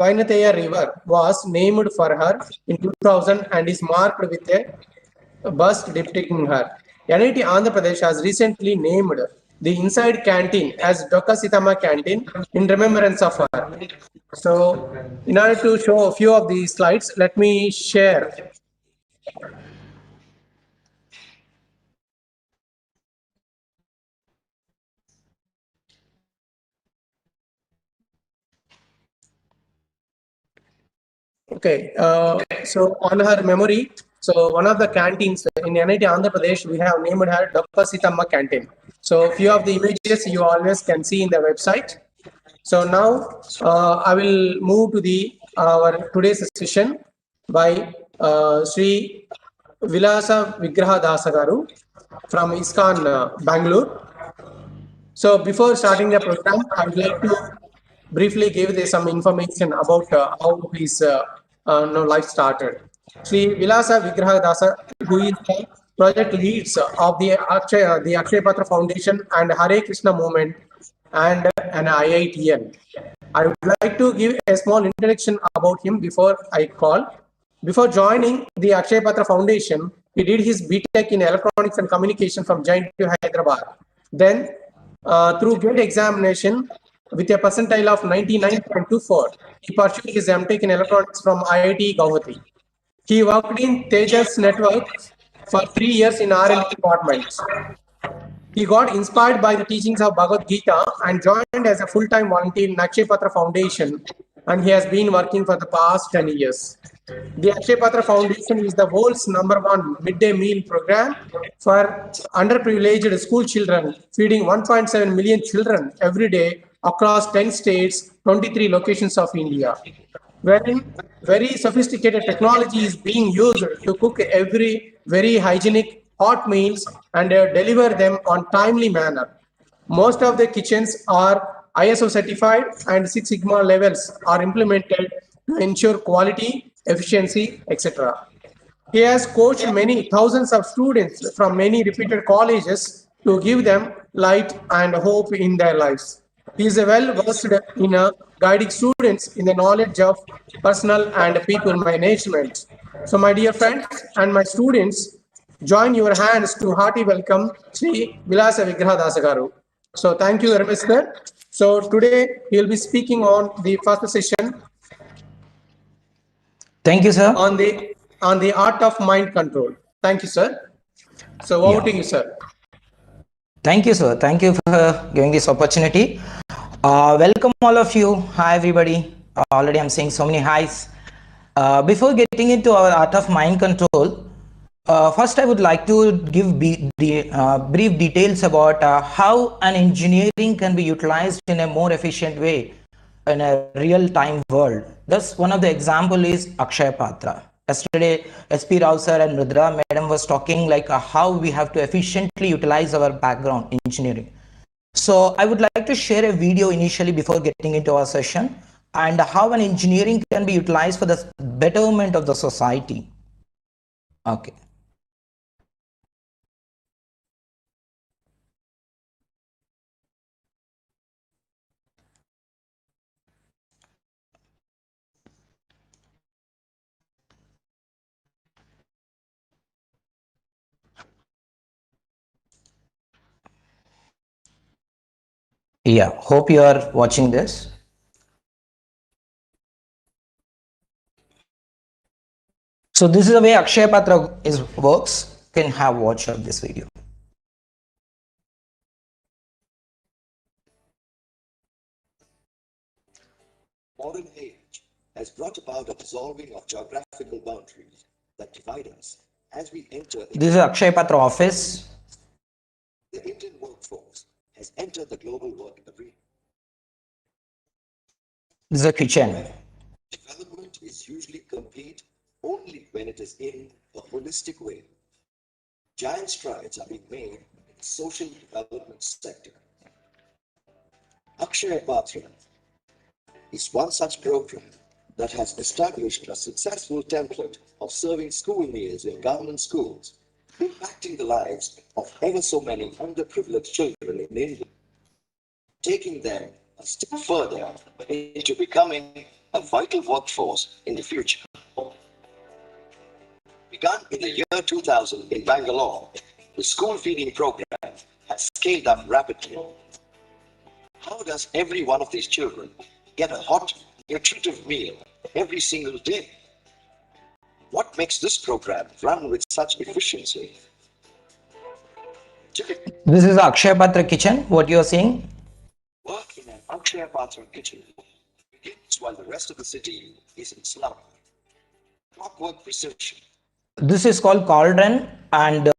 Vainateya River was named for her in 2000 and is marked with a bust depicting her. NIT Andhra Pradesh has recently named the inside canteen as Dokka Sitama Canteen in remembrance of her. So, in order to show a few of these slides, let me share. Okay, so on her memory, so one of the canteens in NIT Andhra Pradesh, we have named her Dokka Sitama Canteen. So few of the images you always can see in the website. So now I will move to the our today's session by Sri Vilasa Vigraha Dasagaru from ISKCON Bangalore. So before starting the program, I would like to briefly give some information about how his life started. Sri Vilasa Vigraha Dasa, who is the project leads of the Akshay Patra Foundation and Hare Krishna movement and an IITN. I would like to give a small introduction about him before I call. Before joining the Akshay Patra Foundation, he did his BTech in Electronics and Communication from Giant Hyderabad. Then, through GATE examination with a percentile of 99.24, he pursued his MTech in Electronics from IIT Guwahati. He worked in Tejas Network for 3 years in R&D department. He got inspired by the teachings of Bhagavad Gita and joined as a full-time volunteer in Akshay Patra Foundation, and he has been working for the past 10 years. The Akshay Patra Foundation is the world's #1 midday meal program for underprivileged school children, feeding 1.7 million children every day across 10 states, 23 locations of India. Wherein very sophisticated technology is being used to cook every very hygienic hot meals and deliver them on timely manner. Most of the kitchens are ISO certified and Six Sigma levels are implemented to ensure quality, efficiency, etc. He has coached many thousands of students from many reputed colleges to give them light and hope in their lives. He is well versed in guiding students in the knowledge of personal and people management. So, my dear friends and my students, join your hands to hearty welcome Sri Vilasa Vigraha Dasagaru. So, thank you very much, sir. So, today he will be speaking on the first session. Thank you, sir. On the art of mind control. Thank you, sir. So over to you, sir. Thank you, sir. Thank you for giving this opportunity. Welcome all of you. Hi, everybody. Already I'm saying so many highs. Before getting into our art of mind control, first I would like to give brief details about how an engineering can be utilized in a more efficient way in a real-time world. Thus, one of the example is Akshay Patra. Yesterday, SP Rao sir and Rudra madam was talking like how we have to efficiently utilize our background engineering. So I would like to share a video initially before getting into our session and how an engineering can be utilized for the betterment of the society. Okay. Yeah, hope you are watching this. So this is the way Akshay Patra works. You can have watch of this video. Modern age has brought about a dissolving of geographical boundaries that divide us as we enter. This is Akshay Patra office. The Indian workforce has entered the global work arena. This is a kitchen. Development is usually complete only when it is in a holistic way. Giant strides are being made in the social development sector. Akshay Patra is one such program that has established a successful template of serving school meals in government schools, impacting the lives of ever so many underprivileged children in India, taking them a step further into becoming a vital workforce in the future. Begun in the year 2000 in Bangalore, the school feeding program has scaled up rapidly. How does every one of these children get a hot, nutritive meal every single day? What makes this program run with such efficiency? Typically, This is Akshay Patra kitchen. What you are seeing? work in an Akshaya Patra kitchen begins while the rest of the city is in slumber. Clockwork precision. This is called cauldron, and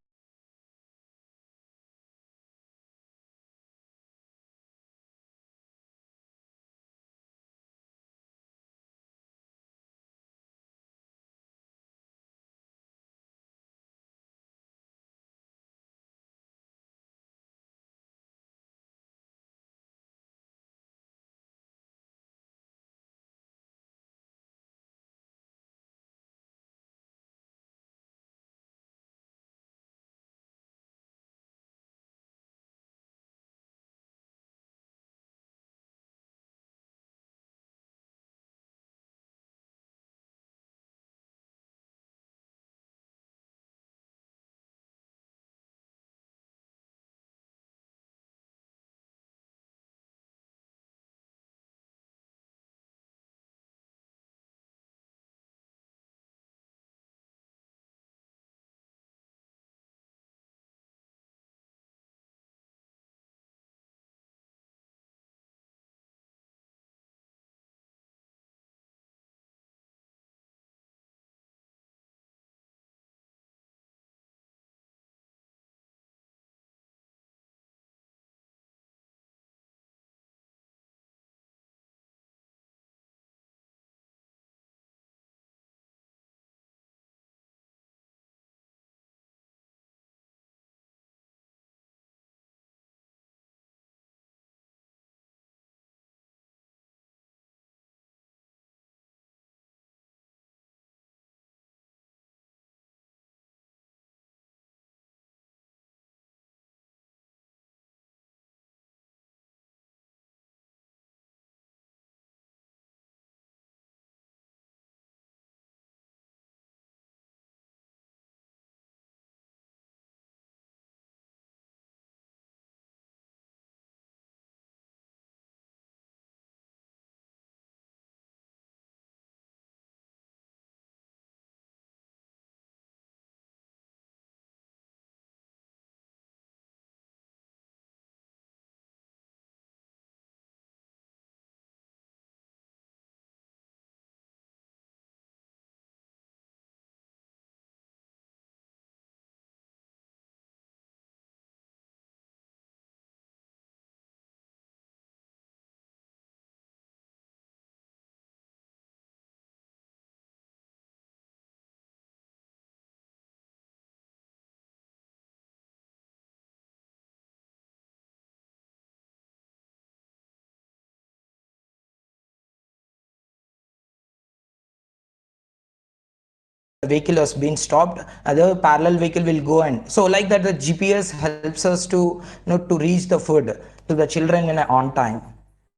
vehicle has been stopped, other parallel vehicle will go, and so like that the GPS helps us to to reach the food to the children in on time.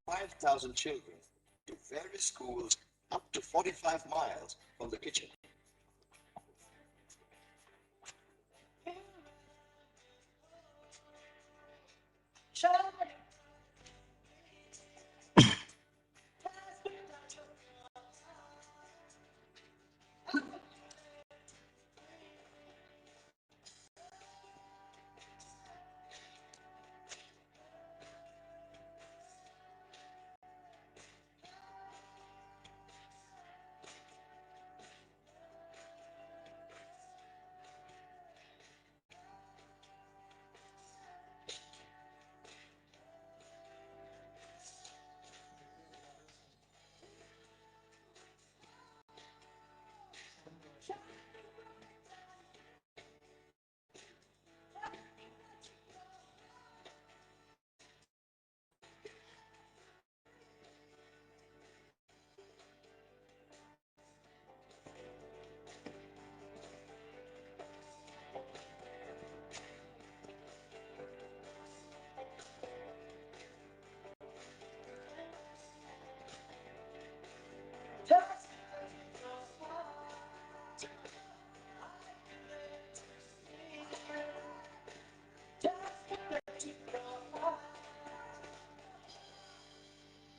5,000 children to various schools up to 45 miles from the kitchen.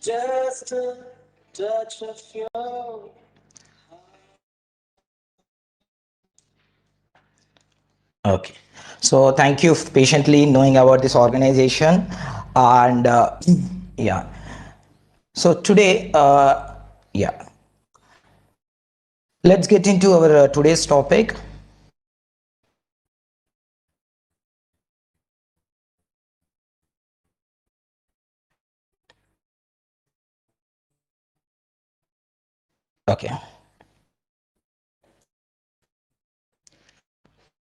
Just a touch of your. Okay, so thank you for patiently knowing about this organization, and yeah. So today, yeah, let's get into our today's topic. Okay.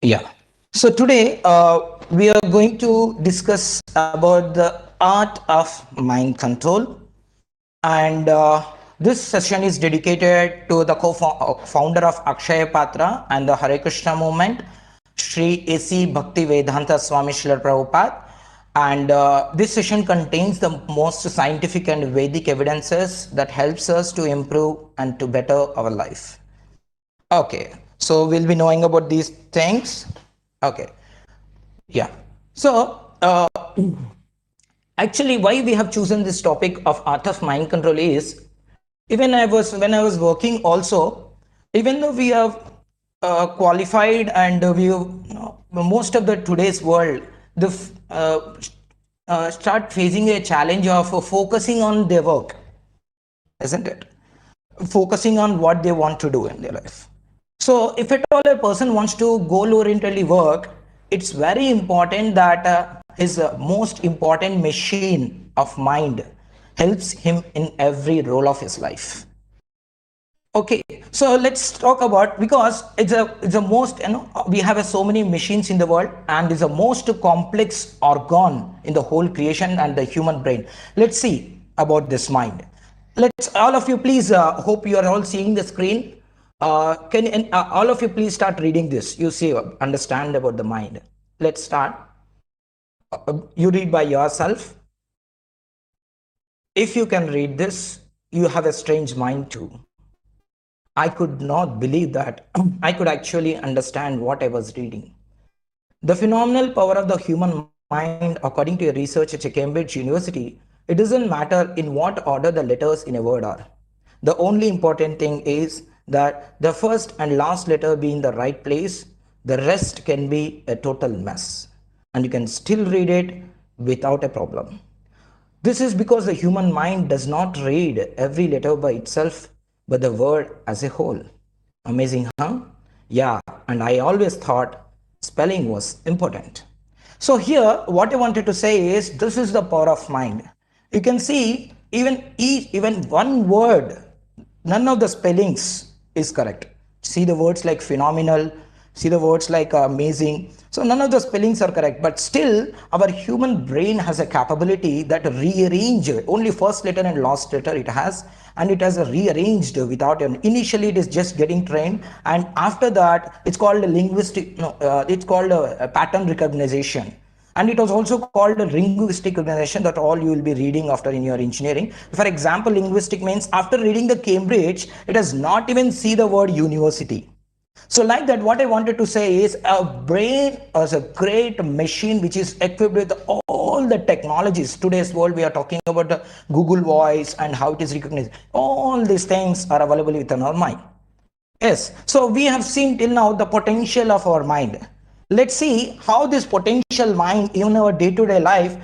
Yeah. So today we are going to discuss about the art of mind control, and this session is dedicated to the co-founder of Akshaya Patra and the Hare Krishna movement, Sri A.C. Bhakti Vedanta Swami Srila Prabhupada. And this session contains the most scientific and Vedic evidences that helps us to improve and to better our life. Okay, so we'll be knowing about these things. Okay, yeah. So actually, why we have chosen this topic of art of mind control is, even when I was working also, even though we have qualified and we have, most of the today's world, the start facing a challenge of focusing on their work, isn't it? Focusing on what they want to do in their life. So if at all a person wants to goal orientedly work, it's very important that his most important machine of mind helps him in every role of his life. Okay, so let's talk about, because it's a most, we have so many machines in the world, and it's the most complex organ in the whole creation and the human brain. Let's see about this mind. Let's all of you please, hope you are all seeing the screen. Can all of you please start reading this? You see, understand about the mind. Let's start. You read by yourself. If you can read this, you have a strange mind too. I could not believe that I could actually understand what I was reading. The phenomenal power of the human mind, according to a research at Cambridge University, it doesn't matter in what order the letters in a word are. The only important thing is that the first and last letter be in the right place. The rest can be a total mess, and you can still read it without a problem. This is because the human mind does not read every letter by itself, but the word as a whole. Amazing, huh? Yeah, and I always thought spelling was important. So here, what I wanted to say is, this is the power of mind. You can see even one word, none of the spellings is correct. See the words like phenomenal, see the words like amazing. So none of the spellings are correct, but still our human brain has a capability that rearrange only first letter and last letter it has, and it has rearranged without an, initially it is just getting trained, and after that it's called a linguistic, it's called a pattern recognition. And it was also called a linguistic recognition, that all you will be reading after in your engineering. For example, linguistic means after reading the Cambridge, it does not even see the word university. So like that, what I wanted to say is, a brain is a great machine which is equipped with all the technologies. Today's world, we are talking about the Google Voice and how it is recognized. All these things are available within our mind. Yes, so we have seen till now the potential of our mind. Let's see how this potential mind in our day-to-day life,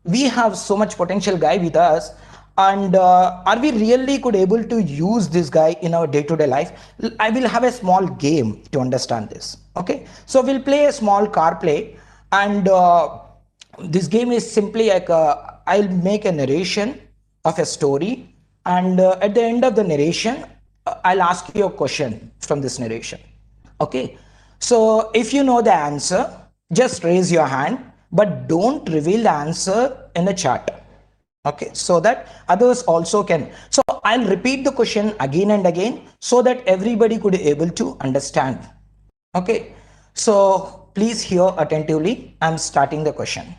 we have so much potential guy with us, and are we really could able to use this guy in our day-to-day life? I will have a small game to understand this. Okay, so we'll play a small car play, and this game is simply like, I'll make a narration of a story, and at the end of the narration, I'll ask you a question from this narration. Okay, so if you know the answer, just raise your hand, but don't reveal the answer in the chat. Okay, so that others also can. So I'll repeat the question again and again so that everybody could be able to understand. Okay, so please hear attentively. I'm starting the question.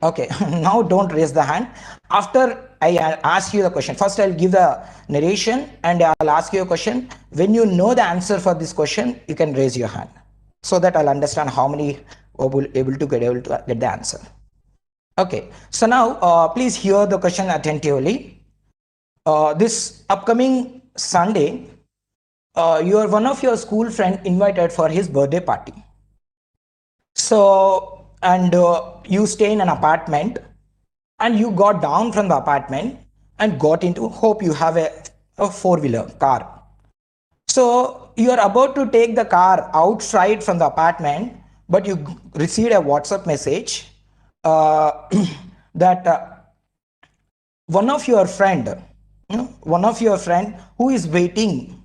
Okay, now don't raise the hand. After I ask you the question, first I'll give the narration and I'll ask you a question. When you know the answer for this question, you can raise your hand so that I'll understand how many are able to get the answer. Okay, so now please hear the question attentively. This upcoming Sunday, one of your school friend invited for his birthday party. So, and you stay in an apartment, and you got down from the apartment and got into, hope you have a four-wheeler car. So you are about to take the car outside from the apartment, but you received a WhatsApp message uh, that one of your friend, who is waiting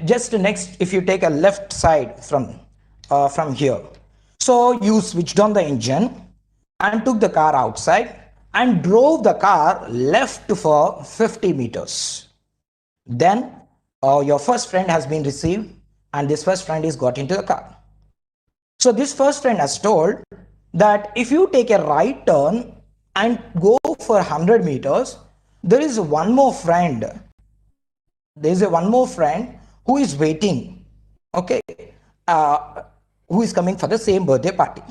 just next, if you take a left side from here. So you switched on the engine and took the car outside and drove the car left for 50 meters. Then your first friend has been received, and this first friend is got into the car. So this first friend has told that if you take a right turn and go for 100 meters, there is one more friend. There is one more friend who is waiting. Okay, who is coming for the same birthday party.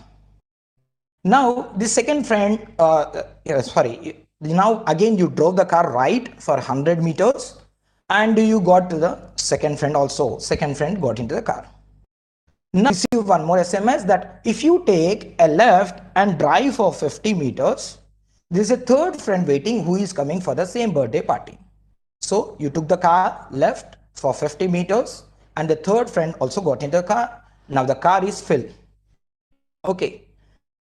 Now the second friend, now again you drove the car right for 100 meters, and you got to the second friend also. Second friend got into the car. Now receive one more SMS that if you take a left and drive for 50 meters, there is a third friend waiting who is coming for the same birthday party. So you took the car left for 50 meters, and the third friend also got into the car. Now the car is filled. Okay.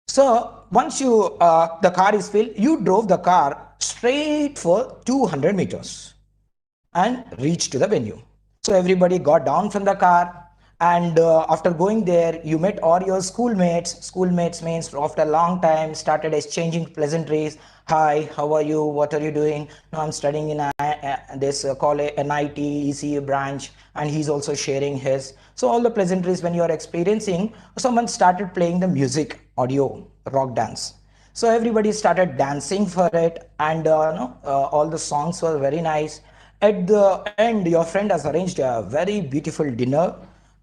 So once the car is filled, you drove the car straight for 200 meters and reached to the venue. So everybody got down from the car, and after going there, you met all your schoolmates. Schoolmates means after a long time started exchanging pleasantries. Hi, how are you? What are you doing? No, I'm studying in this college, NIT, ECU branch, and he's also sharing his. So all the pleasantries when you are experiencing, someone started playing the music, audio, rock dance. So everybody started dancing for it, and all the songs were very nice. At the end, your friend has arranged a very beautiful dinner,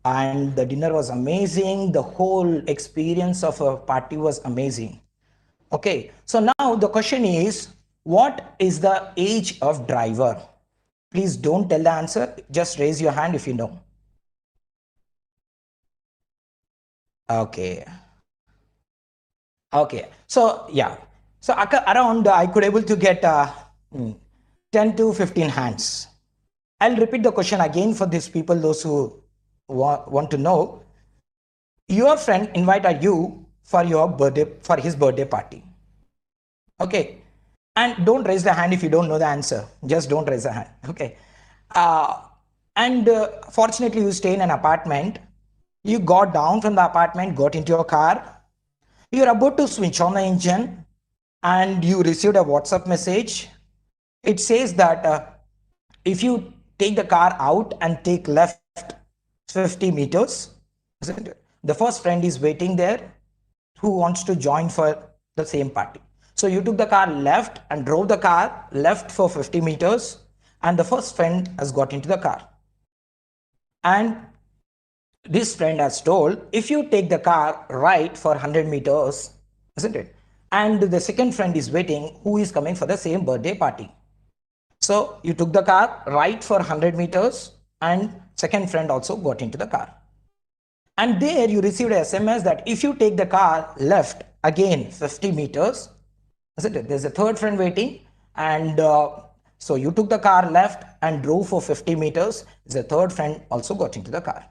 and the dinner was amazing. The whole experience of a party was amazing. Okay, so now the question is, what is the age of driver? Please don't tell the answer, just raise your hand if you know. Okay. Okay, so yeah, so around I could able to get 10 to 15 hands. I'll repeat the question again for these people, those who want to know. Your friend invited you for your birthday, for his birthday party. Okay, and don't raise the hand if you don't know the answer. Just don't raise the hand. Okay, and fortunately you stay in an apartment. You got down from the apartment, got into your car. You're about to switch on the engine, and you received a WhatsApp message. It says that if you take the car out and take left 50 meters, the first friend is waiting there who wants to join for the same party. So you took the car left and drove the car left for 50 meters, and the first friend has got into the car. And this friend has told, if you take the car right for 100 meters, isn't it? And the second friend is waiting who is coming for the same birthday party. So you took the car right for 100 meters, and second friend also got into the car. And there you received a SMS that if you take the car left again 50 meters, isn't it? There's a third friend waiting, and so you took the car left and drove for 50 meters. The third friend also got into the car.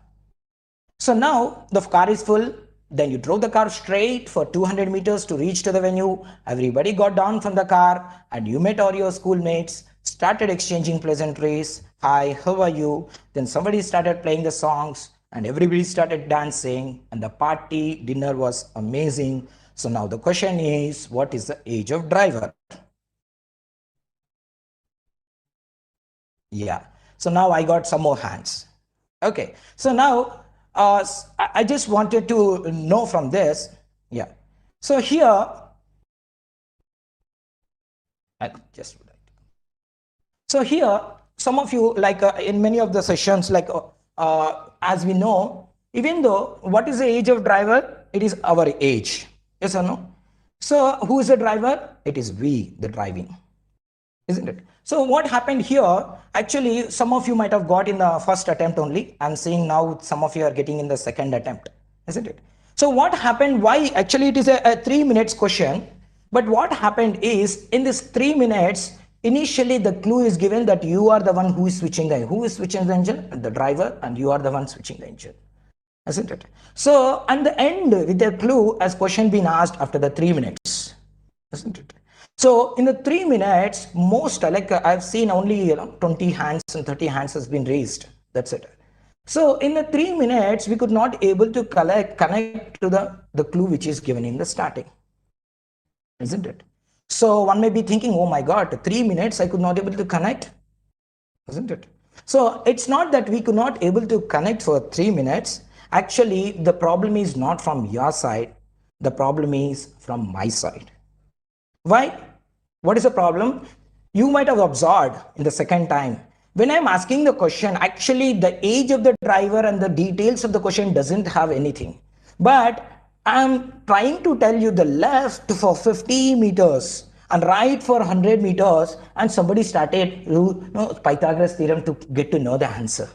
So now the car is full. Then you drove the car straight for 200 meters to reach to the venue. Everybody got down from the car, and you met all your schoolmates, started exchanging pleasantries. Hi, how are you? Then somebody started playing the songs, and everybody started dancing, and the party dinner was amazing. So now the question is, what is the age of driver? Yeah. So now I got some more hands. Okay. So now I just wanted to know from this. Yeah. So here, I just would like to. So here, some of you, like in many of the sessions, like as we know, even though what is the age of driver? It is our age. Yes or no? So who is the driver? It is we, the driving, isn't it? So what happened here, actually some of you might have got in the first attempt only. I'm seeing now some of you are getting in the second attempt, isn't it? So what happened, why, actually it is a 3 minutes question, but what happened is in this 3 minutes, initially the clue is given that you are the one who is switching the engine, the driver, and you are the one switching the engine, isn't it? So at the end, with a clue as question being asked after the 3 minutes, isn't it? So in the 3 minutes, most like I've seen only 20 hands and 30 hands has been raised. That's it. So in the 3 minutes, we could not able to connect to the clue which is given in the starting, isn't it? So one may be thinking, oh my God, 3 minutes I could not able to connect, isn't it? So it's not that we could not able to connect for 3 minutes. Actually, the problem is not from your side. The problem is from my side. Why? What is the problem? You might have observed in the second time. When I'm asking the question, actually the age of the driver and the details of the question doesn't have anything. But I'm trying to tell you the left for 50 meters and right for 100 meters, and somebody started Pythagoras theorem to get to know the answer,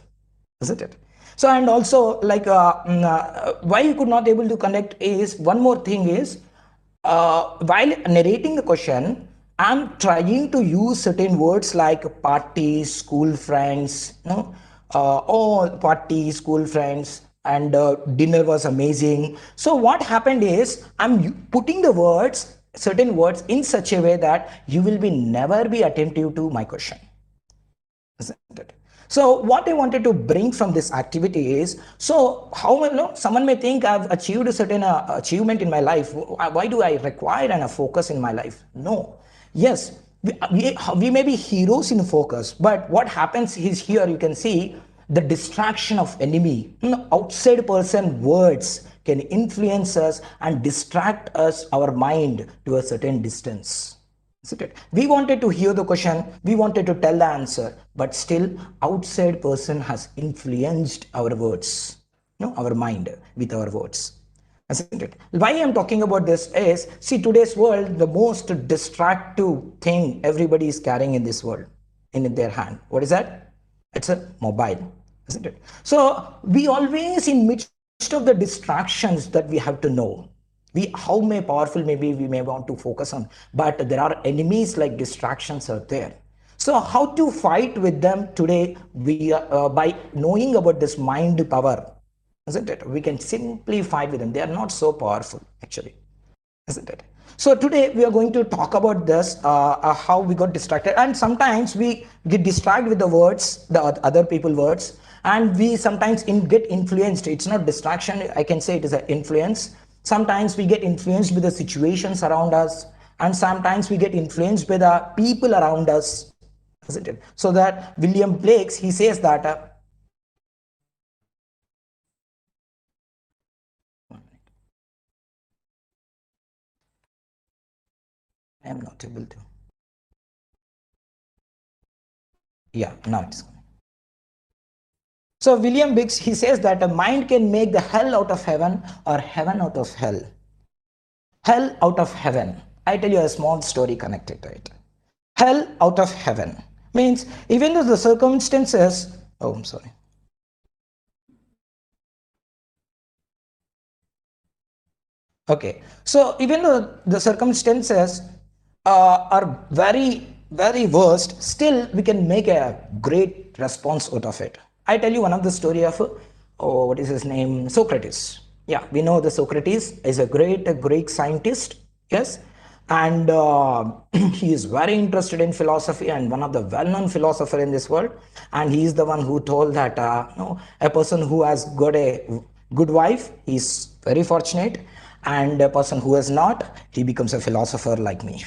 isn't it? So and also like why you could not able to connect is one more thing is while narrating the question, I'm trying to use certain words like party, school friends, all party, school friends, and dinner was amazing. So what happened is I'm putting the words, certain words in such a way that you will be never be attentive to my question, isn't it? So what I wanted to bring from this activity is, so how someone may think I've achieved a certain achievement in my life. Why do I require a focus in my life? No. Yes, we may be heroes in focus, but what happens is here you can see the distraction of enemy. Outside person words can influence us and distract us, our mind, to a certain distance. Isn't it? We wanted to hear the question, we wanted to tell the answer, but still outside person has influenced our words, our mind with our words. Isn't it? Why I'm talking about this is, see, today's world, the most distractive thing everybody is carrying in this world, in their hand. What is that? It's a mobile, isn't it? So we always in midst of the distractions that we have to know, we how may powerful maybe we may want to focus on, but there are enemies like distractions are there. So how to fight with them today? We by knowing about this mind power, isn't it? We can simply fight with them. They are not so powerful actually, isn't it? So today we are going to talk about this, how we got distracted, and sometimes we get distracted with the words, the other people words, and we sometimes get influenced. It's not distraction, I can say it is an influence. Sometimes we get influenced with the situations around us, and sometimes we get influenced by the people around us, isn't it? So that William Blake, he says that I am not able to. Yeah, now it's coming. So William Biggs, he says that a mind can make the hell out of heaven or heaven out of hell. Hell out of heaven. I tell you a small story connected to it. Hell out of heaven means even though the circumstances, oh, I'm sorry. Okay, so even though the circumstances are very, very worst, still we can make a great response out of it. I tell you one of the story of, what is his name? Socrates. Yeah, we know the Socrates is a great Greek scientist. Yes, and he is very interested in philosophy and one of the well-known philosopher in this world. And he is the one who told that a person who has got a good wife, he is very fortunate, and a person who is not, he becomes a philosopher like me.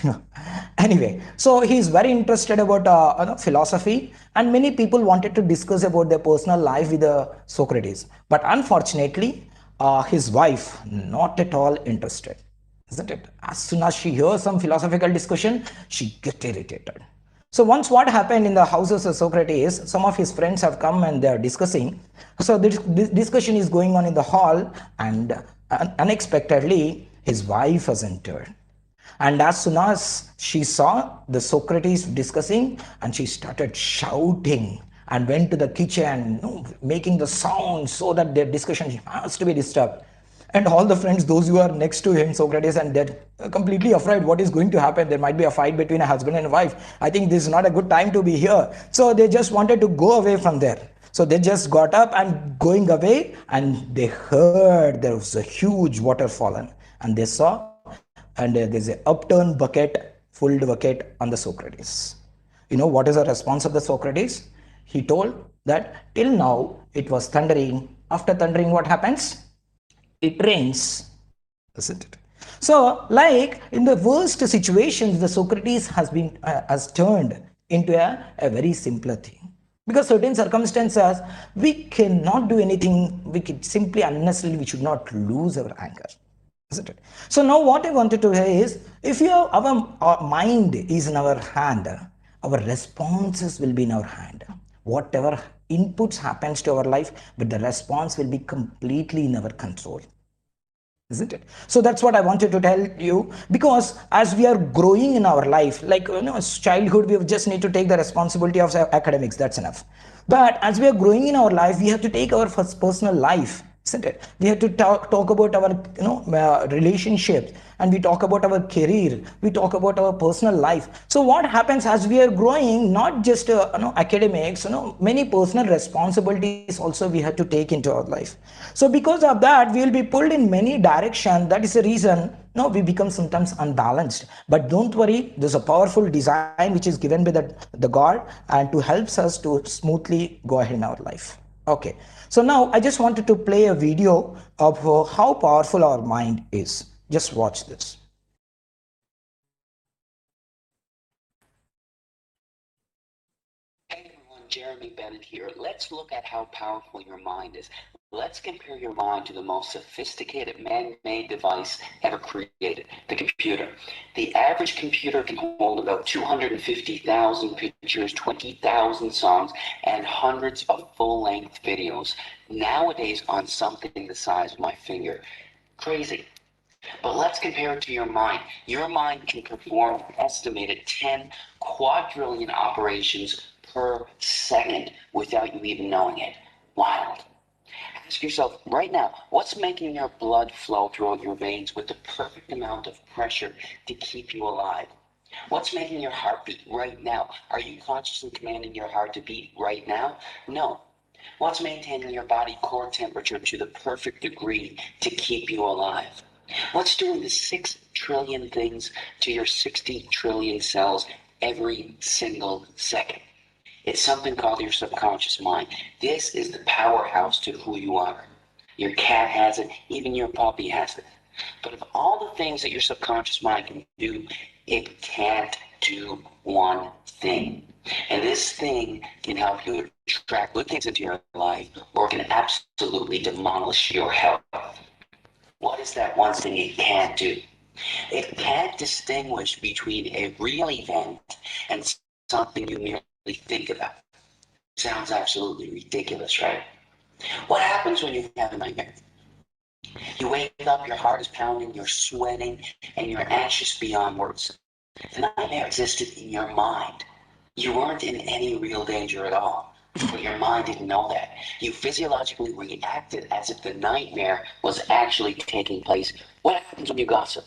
Anyway, so he is very interested about philosophy, and many people wanted to discuss about their personal life with Socrates, but unfortunately his wife not at all interested, isn't it? As soon as she hears some philosophical discussion, she gets irritated. So once what happened in the houses of Socrates, some of his friends have come and they are discussing. So this discussion is going on in the hall, and unexpectedly his wife has entered. And as soon as she saw the Socrates discussing, and she started shouting and went to the kitchen, making the sound so that their discussion has to be disturbed. And all the friends, those who are next to him, Socrates, and they're completely afraid what is going to happen. There might be a fight between a husband and a wife. I think this is not a good time to be here. So they just wanted to go away from there. So they just got up and going away, and they heard there was a huge water fallen, and they saw, and there's a upturned bucket, filled bucket on the Socrates. What is the response of the Socrates? He told that till now it was thundering. After thundering, what happens? It rains, isn't it? So, like in the worst situations, the Socrates has turned into a very simpler thing. Because certain circumstances, we cannot do anything. We could simply, unnecessarily, we should not lose our anger, isn't it? So now what I wanted to say is, if our mind is in our hand, our responses will be in our hand. Whatever inputs happens to our life, but the response will be completely in our control, isn't it? So that's what I wanted to tell you, because as we are growing in our life, like as childhood, we just need to take the responsibility of academics, that's enough. But as we are growing in our life, we have to take our first personal life, isn't it? We have to talk about our relationships, and we talk about our career, we talk about our personal life. So what happens as we are growing, not just academics, many personal responsibilities also we have to take into our life. So because of that, we will be pulled in many directions. That is the reason we become sometimes unbalanced. But don't worry, there's a powerful design which is given by the God, and to helps us to smoothly go ahead in our life. Okay, so now I just wanted to play a video of how powerful our mind is. Just watch this. Hey everyone, Jeremy Bennett here. Let's look at how powerful your mind is. Let's compare your mind to the most sophisticated man-made device ever created, the computer. The average computer can hold about 250,000 pictures, 20,000 songs, and hundreds of full-length videos. Nowadays on something the size of my finger. Crazy. But let's compare it to your mind. Your mind can perform an estimated 10 quadrillion operations per second without you even knowing it. Wild. Ask yourself right now, what's making your blood flow throughout your veins with the perfect amount of pressure to keep you alive? What's making your heart beat right now? Are you consciously commanding your heart to beat right now? No. What's maintaining your body core temperature to the perfect degree to keep you alive? What's doing the 6 trillion things to your 60 trillion cells every single second? It's something called your subconscious mind. This is the powerhouse to who you are. Your cat has it, even your puppy has it. But of all the things that your subconscious mind can do, it can't do one thing. And this thing can help you attract good things into your life, or can absolutely demolish your health. What is that one thing it can't do? It can't distinguish between a real event and something you merely think about. Sounds absolutely ridiculous, right? What happens when you have a nightmare? You wake up, your heart is pounding, you're sweating, and you're anxious beyond words. The nightmare existed in your mind. You weren't in any real danger at all, but your mind didn't know that. You physiologically reacted as if the nightmare was actually taking place. What happens when you gossip?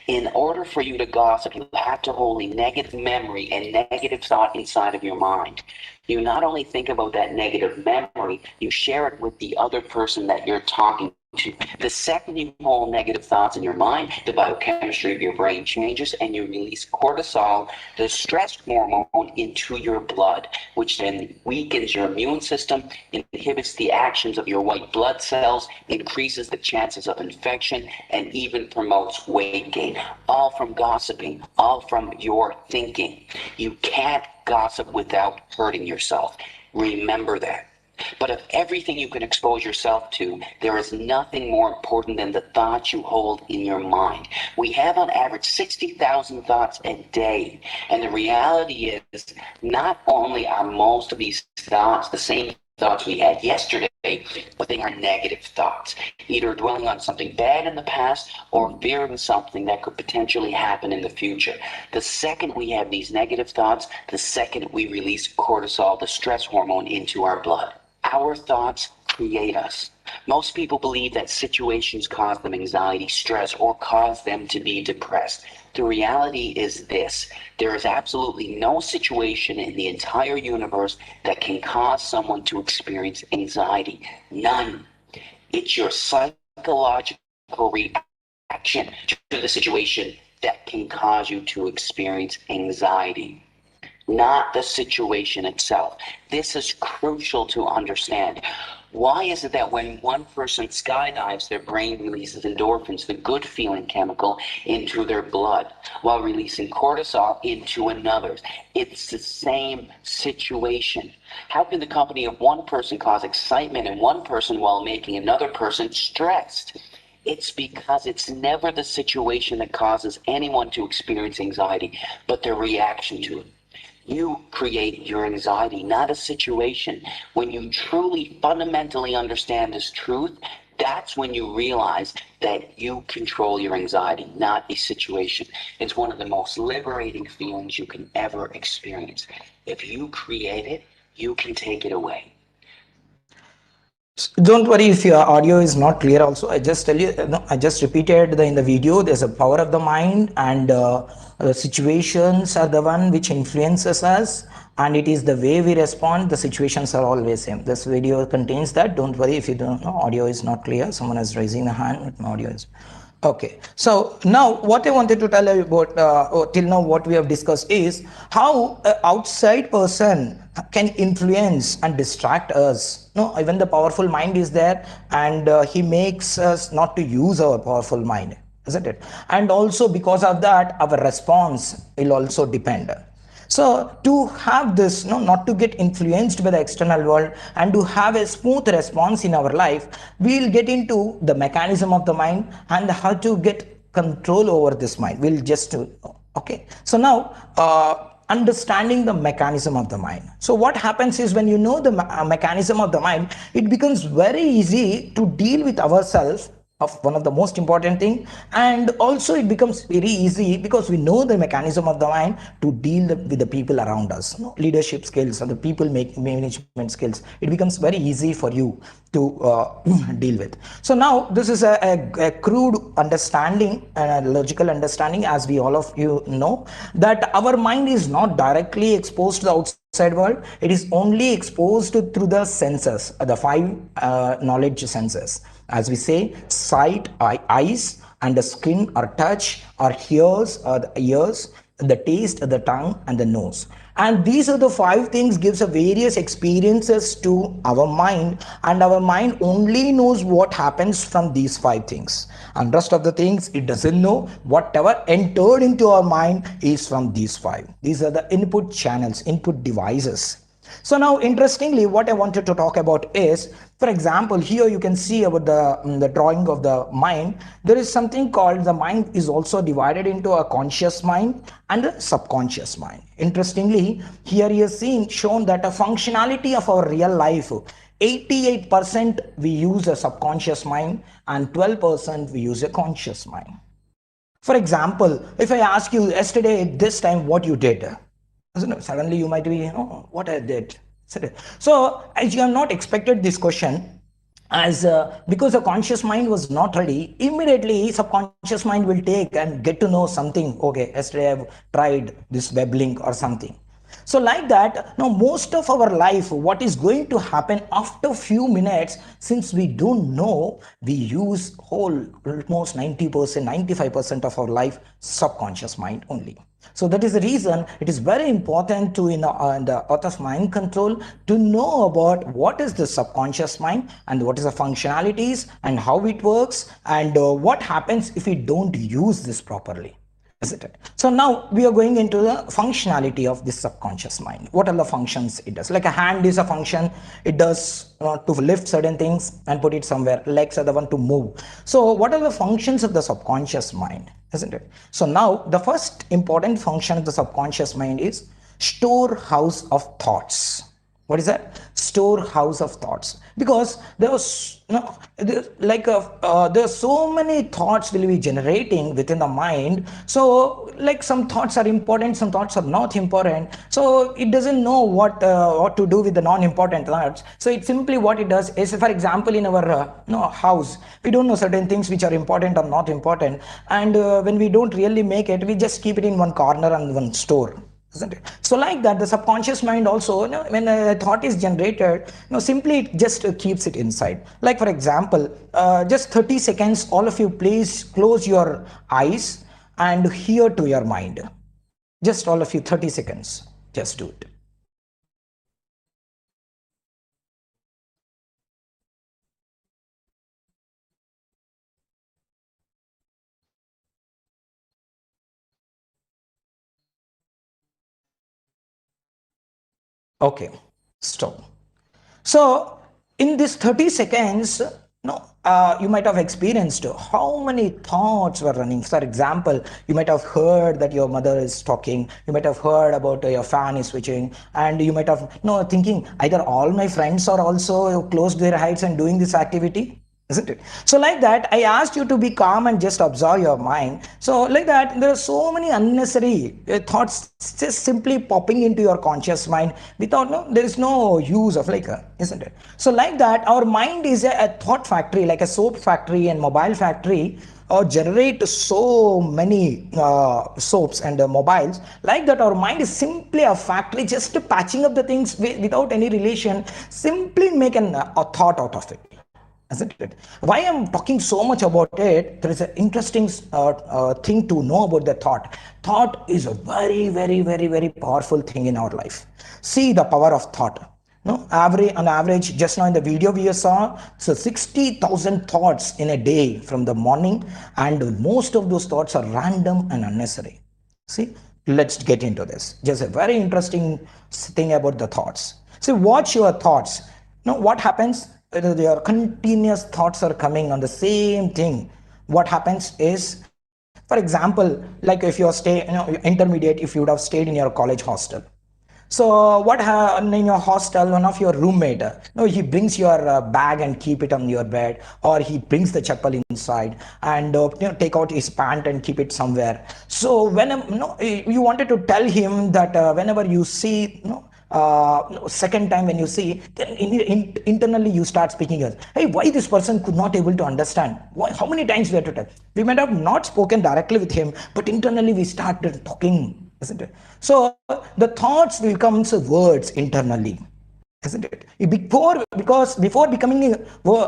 In order for you to gossip, you have to hold a negative memory and negative thought inside of your mind. You not only think about that negative memory, you share it with the other person that you're talking to. The second you hold negative thoughts in your mind, the biochemistry of your brain changes and you release cortisol, the stress hormone, into your blood, which then weakens your immune system, inhibits the actions of your white blood cells, increases the chances of infection, and even promotes weight gain. All from gossiping, all from your thinking. You can't gossip without hurting yourself. Remember that. But of everything you can expose yourself to, there is nothing more important than the thoughts you hold in your mind. We have on average 60,000 thoughts a day. And the reality is, not only are most of these thoughts the same thoughts we had yesterday, but they are negative thoughts, either dwelling on something bad in the past or fearing something that could potentially happen in the future. The second we have these negative thoughts, the second we release cortisol, the stress hormone, into our blood. Our thoughts create us. Most people believe that situations cause them anxiety, stress, or cause them to be depressed. The reality is this: there is absolutely no situation in the entire universe that can cause someone to experience anxiety. None. It's your psychological reaction to the situation that can cause you to experience anxiety, not the situation itself. This is crucial to understand. Why is it that when one person skydives, their brain releases endorphins, the good feeling chemical, into their blood, while releasing cortisol into another's? It's the same situation. How can the company of one person cause excitement in one person while making another person stressed? It's because it's never the situation that causes anyone to experience anxiety, but their reaction to it. You create your anxiety, not a situation. When you truly fundamentally understand this truth, that's when you realize that you control your anxiety, not a situation. It's one of the most liberating feelings you can ever experience. If you create it, you can take it away. Don't worry if your audio is not clear. Also, I just tell you, no, I just repeated in the video. There's a power of the mind, and the situations are the one which influences us, and it is the way we respond. The situations are always same. This video contains that. Don't worry if you don't know, audio is not clear. Someone is raising a hand. My audio is okay. So now what I wanted to tell you about till now what we have discussed is how an outside person can influence and distract us. No, even the powerful mind is there, and he makes us not to use our powerful mind, isn't it? And also because of that, our response will also depend. So to have this, no, not to get influenced by the external world and to have a smooth response in our life, we'll get into the mechanism of the mind and how to get control over this mind. We'll just do, okay. So now, understanding the mechanism of the mind. So what happens is when you know the mechanism of the mind, it becomes very easy to deal with ourselves of one of the most important thing, and also it becomes very easy because we know the mechanism of the mind to deal with the people around us, you know, leadership skills or the people management skills. It becomes very easy for you to deal with. So now this is a crude understanding and a logical understanding, as we all of you know, that our mind is not directly exposed to the outside world. It is only exposed through the senses, the five knowledge senses. As we say, sight, eyes, and the skin or touch, or hears or the ears, the taste, the tongue, and the nose. And these are the five things gives a various experiences to our mind, and our mind only knows what happens from these five things. And rest of the things it doesn't know. Whatever entered into our mind is from these five. These are the input channels, input devices. So now interestingly, what I wanted to talk about is, for example, here you can see about the drawing of the mind. There is something called the mind is also divided into a conscious mind and a subconscious mind. Interestingly, here you have shown that a functionality of our real life, 88% we use a subconscious mind and 12% we use a conscious mind. For example, if I ask you yesterday at this time what you did, suddenly you might be, what I did. So as you have not expected this question, as because the conscious mind was not ready, immediately subconscious mind will take and get to know something. Okay, yesterday I've tried this web link or something. So like that, now most of our life, what is going to happen after few minutes, since we don't know, we use whole almost 90%, 95% of our life subconscious mind only. So that is the reason it is very important to, in the art of mind control, to know about what is the subconscious mind and what is the functionalities and how it works, and what happens if we don't use this properly. Isn't it? So now we are going into the functionality of this subconscious mind. What are the functions it does? Like a hand is a function, it does to lift certain things and put it somewhere. Legs are the one to move. So what are the functions of the subconscious mind? Isn't it? So now the first important function of the subconscious mind is storehouse of thoughts. What is that? Storehouse of thoughts. Because there was there are so many thoughts will be generating within the mind. So like some thoughts are important, some thoughts are not important. So it doesn't know what to do with the non-important thoughts. So it simply what it does is, for example, in our house, we don't know certain things which are important or not important, and when we don't really make it, we just keep it in one corner and one store, isn't it? So like that, the subconscious mind also, when a thought is generated, simply it just keeps it inside. Like for example, just 30 seconds, all of you please close your eyes and hear to your mind. Just all of you, 30 seconds, just do it. Okay, stop. So in this 30 seconds, you might have experienced how many thoughts were running. For example, you might have heard that your mother is talking, you might have heard about your fan is switching, and you might have thinking either all my friends are also closed their eyes and doing this activity, isn't it? So like that, I asked you to be calm and just observe your mind. So like that, there are so many unnecessary thoughts just simply popping into your conscious mind without there is no use of isn't it? So like that, our mind is a thought factory, like a soap factory and mobile factory, or generate so many soaps and mobiles. Like that, our mind is simply a factory, just patching up the things without any relation, simply make a thought out of it, isn't it? Why I'm talking so much about it, there is an interesting thing to know about the thought. Thought is a very, very, very, very powerful thing in our life. See the power of thought. On average, just now in the video we saw, so 60,000 thoughts in a day from the morning, and most of those thoughts are random and unnecessary. See, let's get into this. Just a very interesting thing about the thoughts. So watch your thoughts. What happens? Your continuous thoughts are coming on the same thing. What happens is, for example, like if you're intermediate, if you would have stayed in your college hostel. So what in your hostel, one of your roommate, he brings your bag and keep it on your bed, or he brings the chappal inside and take out his pant and keep it somewhere. So when you wanted to tell him that whenever you see second time when you see, then internally you start speaking as, hey, why this person could not able to understand? Why? How many times we have to tell? We might have not spoken directly with him, but internally we started talking, isn't it? So the thoughts will come as words internally, isn't it? Because before becoming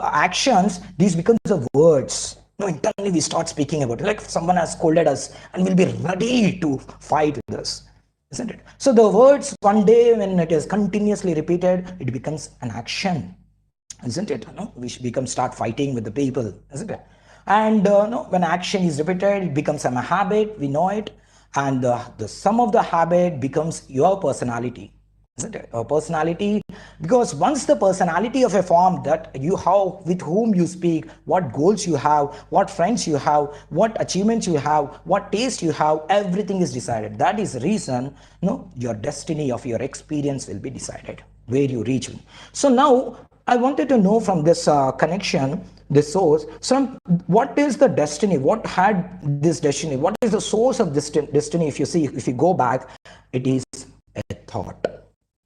actions, these becomes the words. Internally we start speaking about it, like someone has scolded us and we'll be ready to fight with us, isn't it? So the words, one day when it is continuously repeated, it becomes an action, isn't it? We should start fighting with the people, isn't it? And when action is repeated, it becomes a habit, we know it, and the sum of the habit becomes your personality, isn't it? A personality, because once the personality of a form that you have, with whom you speak, what goals you have, what friends you have, what achievements you have, what taste you have, everything is decided. That is the reason your destiny of your experience will be decided, where you reach. So now I wanted to know from this connection, this source, what is the destiny? What had this destiny? What is the source of this destiny? If you go back, it is a thought,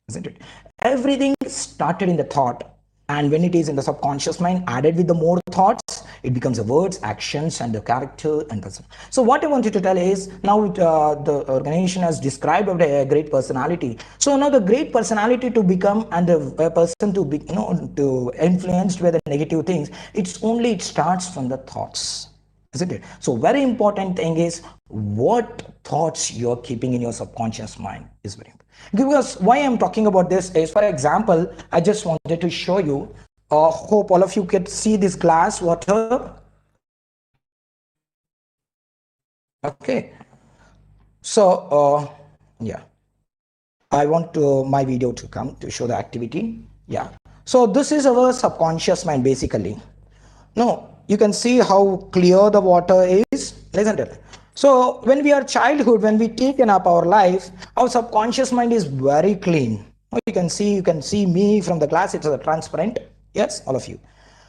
isn't it? Everything started in the thought, and when it is in the subconscious mind, added with the more thoughts, it becomes the words, actions, and the character. And so what I wanted to tell is, now the organization has described a great personality. So now the great personality to become, and the person to be, to influenced by the negative things, it starts from the thoughts, isn't it? So very important thing is what thoughts you're keeping in your subconscious mind is very important. Because why I'm talking about this is, for example, I just wanted to show you, hope all of you can see this glass water. Okay. So, yeah, I want my video to come to show the activity. Yeah. So this is our subconscious mind, basically. No, you can see how clear the water is, isn't it? So when we are childhood, when we taken up our life, our subconscious mind is very clean. You can see me from the glass. It's transparent. Yes, all of you.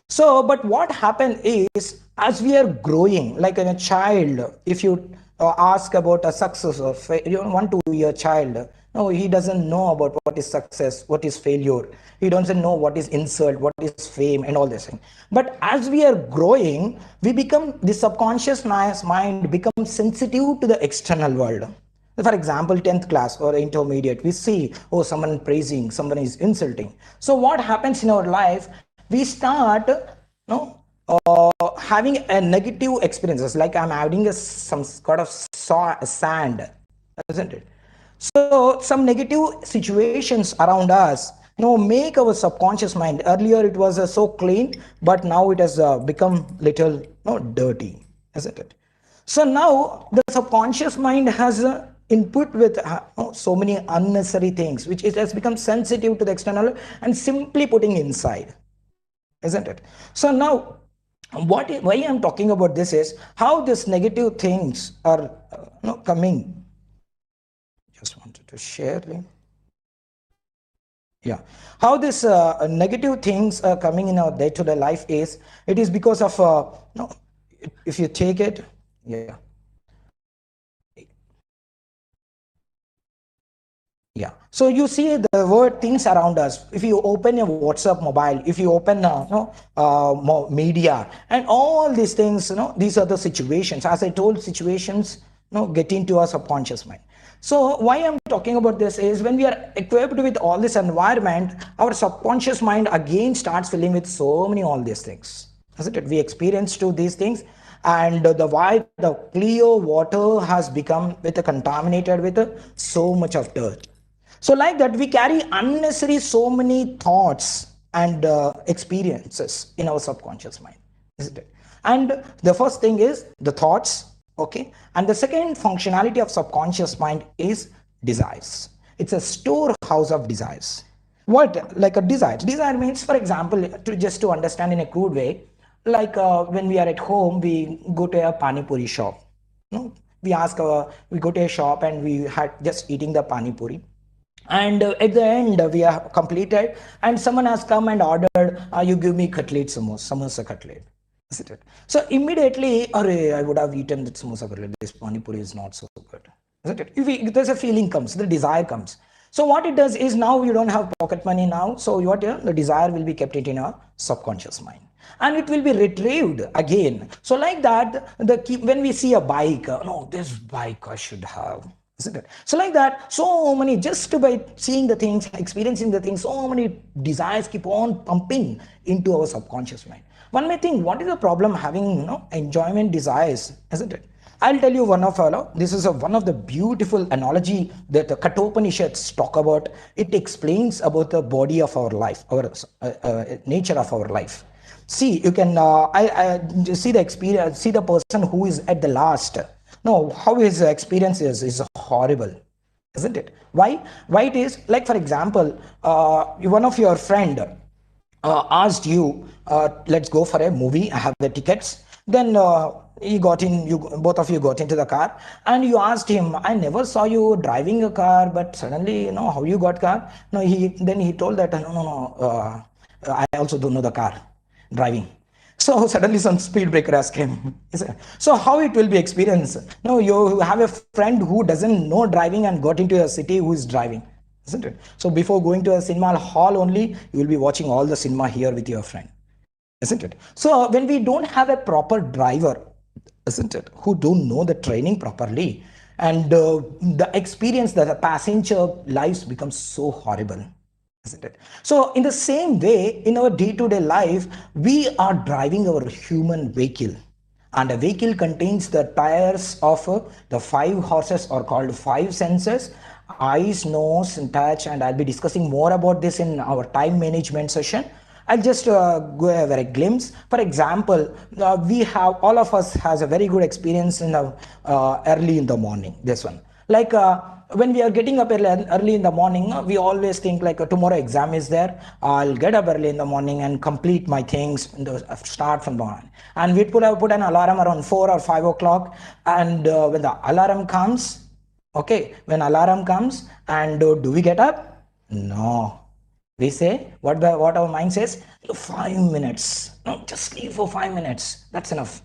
So, but what happened is, as we are growing, like in a child, if you ask about a success of 1 2 year child, no, he doesn't know about what is success, what is failure. He doesn't know what is insult, what is fame, and all this thing. But as we are growing, we become, the subconscious mind becomes sensitive to the external world. For example, 10th class or intermediate, we see, oh, someone praising, someone is insulting. So what happens in our life? We start, no, having a negative experiences, like I'm having some sort of sand, isn't it? So some negative situations around us, make our subconscious mind. Earlier it was so clean, but now it has become little, dirty, isn't it? So now the subconscious mind has input with so many unnecessary things, which it has become sensitive to the external and simply putting inside, isn't it? So now, why I'm talking about this is how these negative things are coming. Just wanted to share. Yeah, how this negative things are coming in our day-to-day life is, it is because of if you take it, yeah. Yeah. So you see the word things around us. If you open your WhatsApp mobile, if you open media and all these things, these are the situations. As I told, situations get into our subconscious mind. So why I'm talking about this is, when we are equipped with all this environment, our subconscious mind again starts filling with so many all these things. Isn't it? We experience to these things, and the clear water has become contaminated with so much of dirt. So like that, we carry unnecessary so many thoughts and experiences in our subconscious mind, isn't it? And the first thing is the thoughts, okay? And the second functionality of subconscious mind is desires. It's a storehouse of desires. What? Like a desire. Desire means, for example, to understand in a crude way, like when we are at home, we go to a pani puri shop. We go to a shop and we had just eating the pani puri, and at the end we are completed, and someone has come and ordered, you give me cutlet, samosa cutlet, isn't it? So immediately, I would have eaten that samosa cutlet, this pani puri is not so good, isn't it? There's a feeling comes, the desire comes. So what it does is, now you don't have pocket money now, so the desire will be kept it in our subconscious mind, and it will be retrieved again. So like that, when we see a bike, no, this bike I should have, isn't it? So like that, so many, just by seeing the things, experiencing the things, so many desires keep on pumping into our subconscious mind. One may think, what is the problem having enjoyment desires, isn't it? I'll tell you one of this is one of the beautiful analogy that the Kathopanishads talk about. It explains about the body of our life, our nature of our life. See, you can I see the experience, see the person who is at the last. No, how his experience is horrible, isn't it? Why it is, like, for example, one of your friend asked you, let's go for a movie, I have the tickets. Then he got in, both of you got into the car, and you asked him, I never saw you driving a car, but suddenly, how you got car? No, he told that, no, I also don't know the car driving. So suddenly some speed breaker has came. So how it will be experienced? No, you have a friend who doesn't know driving and got into a city who is driving, isn't it? So before going to a cinema hall only, you will be watching all the cinema here with your friend, isn't it? So when we don't have a proper driver, isn't it, who don't know the training properly, and the experience that the passenger lives becomes so horrible, isn't it? So in the same way, in our day-to-day life, we are driving our human vehicle, and a vehicle contains the tires of the 5 horses, or called 5 senses: eyes, nose, and touch. And I'll be discussing more about this in our time management session. I'll just go over a glimpse. For example, we have, all of us has a very good experience in the early in the morning. This one, like when we are getting up early in the morning, we always think like, tomorrow exam is there, I'll get up early in the morning and complete my things, start from the morning. And we put an alarm around 4 or 5 o'clock, and when the alarm comes, okay, when alarm comes, and do we get up? No. We say what our mind says, 5 minutes. No, just sleep for 5 minutes. That's enough.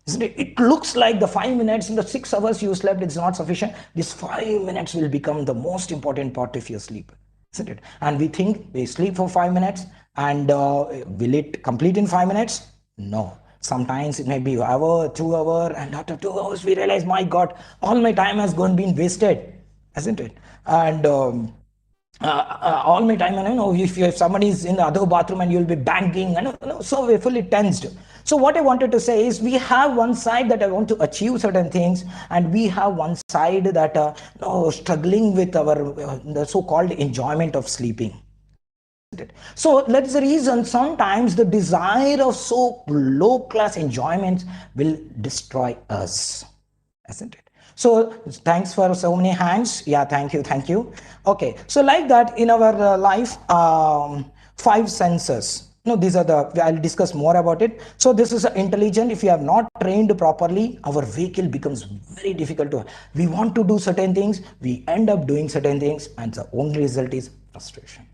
Isn't it? It looks like the 5 minutes in the 6 hours you slept is not sufficient. This 5 minutes will become the most important part of your sleep. Isn't it? And we think we sleep for 5 minutes and will it complete in 5 minutes? No. Sometimes it may be an hour, 2 hour, and after 2 hours we realize, my God, all my time has been wasted, isn't it? And all my time, and if somebody is in the other bathroom and you'll be banging, and so we're fully tensed. So what I wanted to say is, we have one side that I want to achieve certain things, and we have one side that struggling with our the so-called enjoyment of sleeping. So that's the reason sometimes the desire of so low class enjoyments will destroy us, isn't it? So thanks for so many hands. Yeah, thank you. Okay, so like that in our life, five senses. No, these are the, I'll discuss more about it. So this is intelligent. If you have not trained properly, our vehicle becomes very difficult to, we want to do certain things, we end up doing certain things, and the only result is frustration,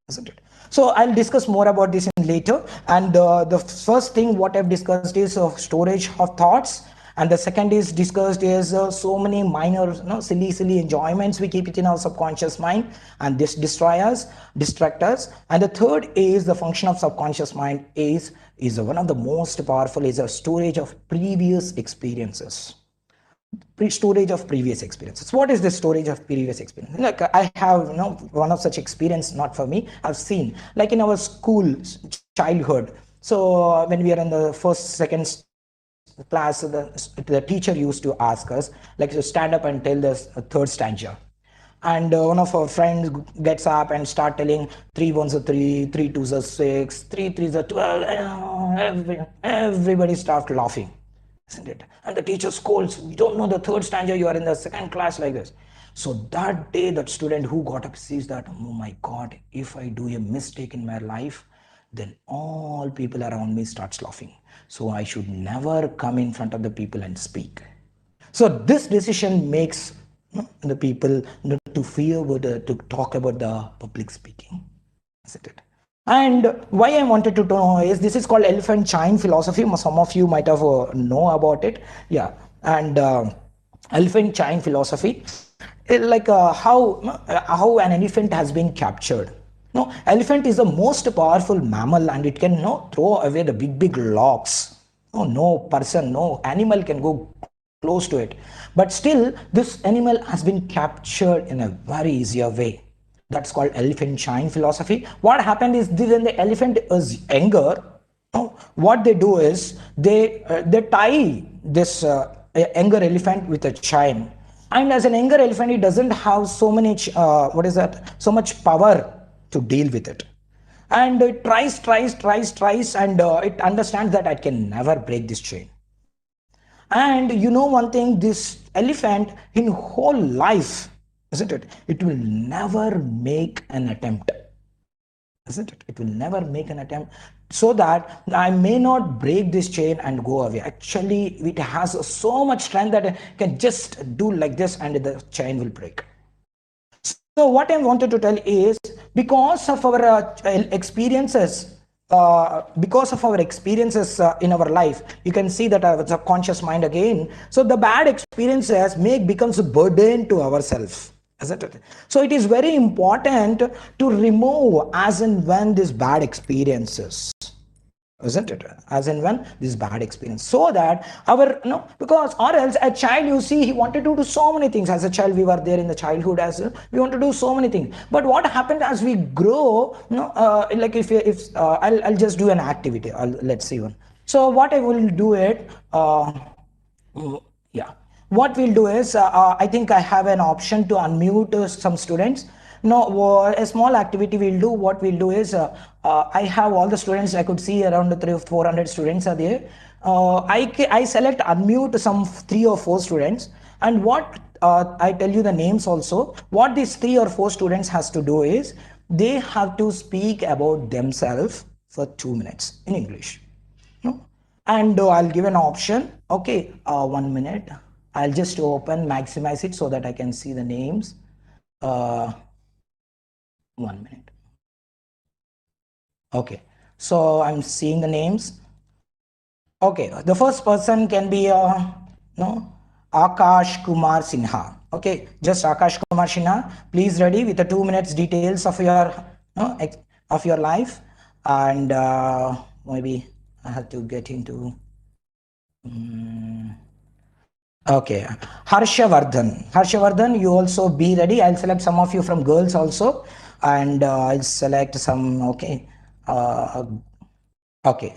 isn't it? So I'll discuss more about this in later. And the first thing what I've discussed is storage of thoughts, and the second is discussed is so many minor silly enjoyments we keep it in our subconscious mind, and this distract us. And the third is the function of subconscious mind is one of the most powerful, is a storage of previous experiences. Storage of previous experiences. What is the storage of previous experience? Like I have one of such experience, not for me, I've seen, like in our school childhood. So when we are in the first second class, the teacher used to ask us like to stand up and tell the third stanza, and one of our friends gets up and start telling 3 ones are 3, 3 twos are 6, 3 threes are 12. Everybody starts laughing, isn't it? And the teacher scolds, you don't know the third stanza, you are in the second class, like this. So that day, that student who got up sees that, oh my God, if I do a mistake in my life, then all people around me starts laughing. So I should never come in front of the people and speak. So this decision makes the people to fear to talk about the public speaking, isn't it? And why I wanted to know is, this is called elephant chain philosophy. Some of you might have know about it. Yeah. And elephant chain philosophy, like how an elephant has been captured. No, elephant is the most powerful mammal, and it can throw away the big logs. No person, no animal can go close to it. But still, this animal has been captured in a very easier way. That's called elephant chain philosophy. What happened is, when the elephant is younger, what they do is they tie this younger elephant with a chain. And as an younger elephant, it doesn't have so much power to deal with it. And it tries, and it understands that I can never break this chain. And one thing, this elephant in whole life, isn't it? It will never make an attempt, isn't it? It will never make an attempt, so that I may not break this chain and go away. Actually, it has so much strength that it can just do like this and the chain will break. So what I wanted to tell is, because of our experiences, in our life, you can see that our subconscious mind again. So the bad experiences becomes a burden to ourselves, isn't it? So it is very important to remove as and when these bad experiences, isn't it? As and when this bad experience, so that our because, or else a child, you see, he wanted to do so many things. As a child, we were there in the childhood, as we want to do so many things. But what happened as we grow, like if I'll just do an activity. Let's see one. So what I will do it, yeah, what we'll do is, I think I have an option to unmute some students. No, a small activity we'll do. What we'll do is, I have all the students. I could see around 300 or 400 students are there. I select unmute some 3 or 4 students, and what I tell you the names also. What these 3 or 4 students has to do is, they have to speak about themselves for 2 minutes in English. And I'll give an option. Okay, 1 minute. I'll just maximize it so that I can see the names. 1 minute. Okay, so I'm seeing the names. Okay, the first person can be no, Akash Kumar Sinha. Okay, just Akash Kumar Sinha. Please ready with the 2 minutes details of your of your life, and maybe I have to get into. Okay, Harshavardhan. Harshavardhan, you also be ready. I'll select some of you from girls also, and I'll select some. Okay, okay.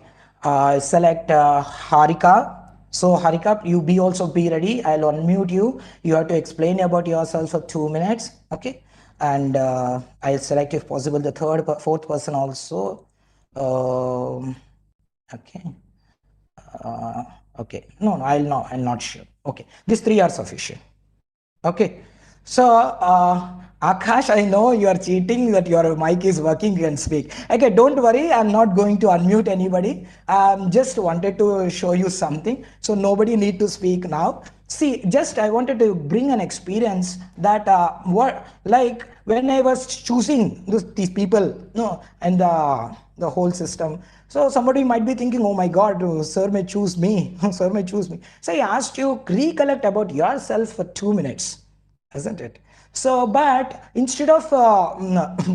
Select Harika. So Harika, you be also be ready. I'll unmute you. You have to explain about yourself for 2 minutes. Okay, and I'll select if possible the fourth person also. Okay. Okay. No, I'll not. I'm not sure. Okay. These three are sufficient. Okay. So, Akash, I know you are cheating that your mic is working, you can speak. Okay, don't worry, I'm not going to unmute anybody. Just wanted to show you something. So nobody need to speak now. See, just I wanted to bring an experience that what like when I was choosing these people, no, and the whole system. So somebody might be thinking, oh my God, sir may choose me, sir may choose me. So I asked you, recollect about yourself for 2 minutes, isn't it? So, but instead of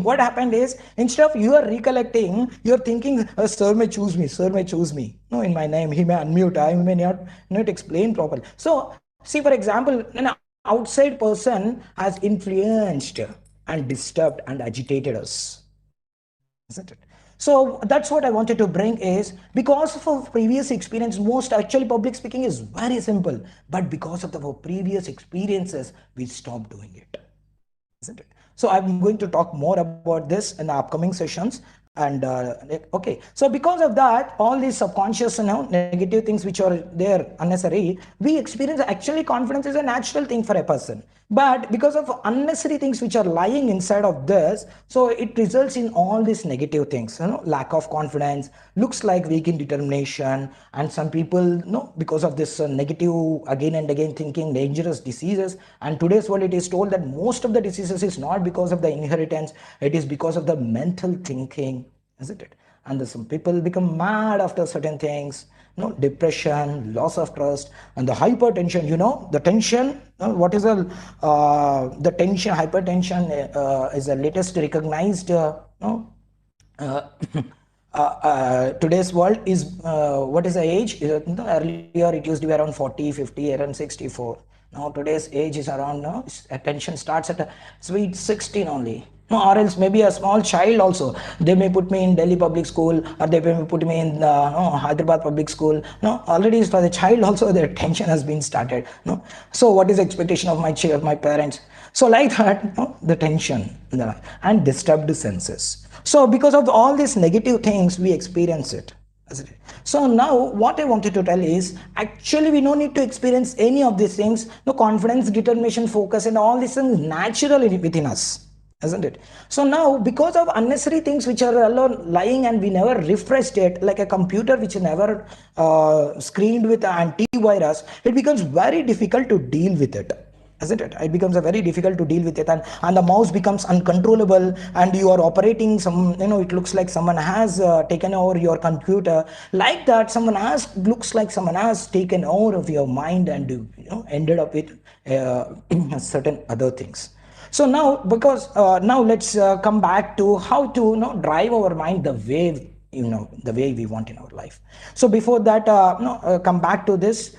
what happened is, instead of you are recollecting, you are thinking, sir may choose me, sir may choose me. No, in my name, he may unmute, I may not explain properly. So, see, for example, an outside person has influenced and disturbed and agitated us, isn't it? So that's what I wanted to bring is because of our previous experience, most actually public speaking is very simple, but because of our previous experiences, we stopped doing it, isn't it? So I'm going to talk more about this in the upcoming sessions. And okay, so because of that, all these subconscious, negative things which are there unnecessary, we experience actually confidence is a natural thing for a person. But because of unnecessary things which are lying inside of this, so it results in all these negative things, lack of confidence, looks like weak in determination, and some people, because of this negative again and again thinking, dangerous diseases. And today's world, it is told that most of the diseases is not because of the inheritance, it is because of the mental thinking, isn't it? And some people become mad after certain things, depression, loss of trust, and the hypertension, the tension, what is the tension, hypertension is the latest recognized today's world is what is the age? Earlier it used to be around 40, 50, around 64. Now today's age is around, attention starts at a sweet 16 only. No, or else maybe a small child also. They may put me in Delhi public school, or they may put me in Hyderabad public school. No, already for the child also their attention has been started. No, so what is the expectation of my parents? So like that, the tension and disturbed senses. So because of all these negative things, we experience it. So now what I wanted to tell is, actually we don't need to experience any of these things. No, confidence, determination, focus, and all these things naturally within us, isn't it? So now because of unnecessary things which are alone lying and we never refreshed it, like a computer which never screened with antivirus, it becomes very difficult to deal with it, isn't it? It becomes a very difficult to deal with it, and the mouse becomes uncontrollable, and you are operating some, it looks like someone has taken over your computer, like that looks like someone has taken over of your mind, and ended up with certain other things. So now, because now let's come back to how to drive our mind the way the way we want in our life. So before that, come back to this.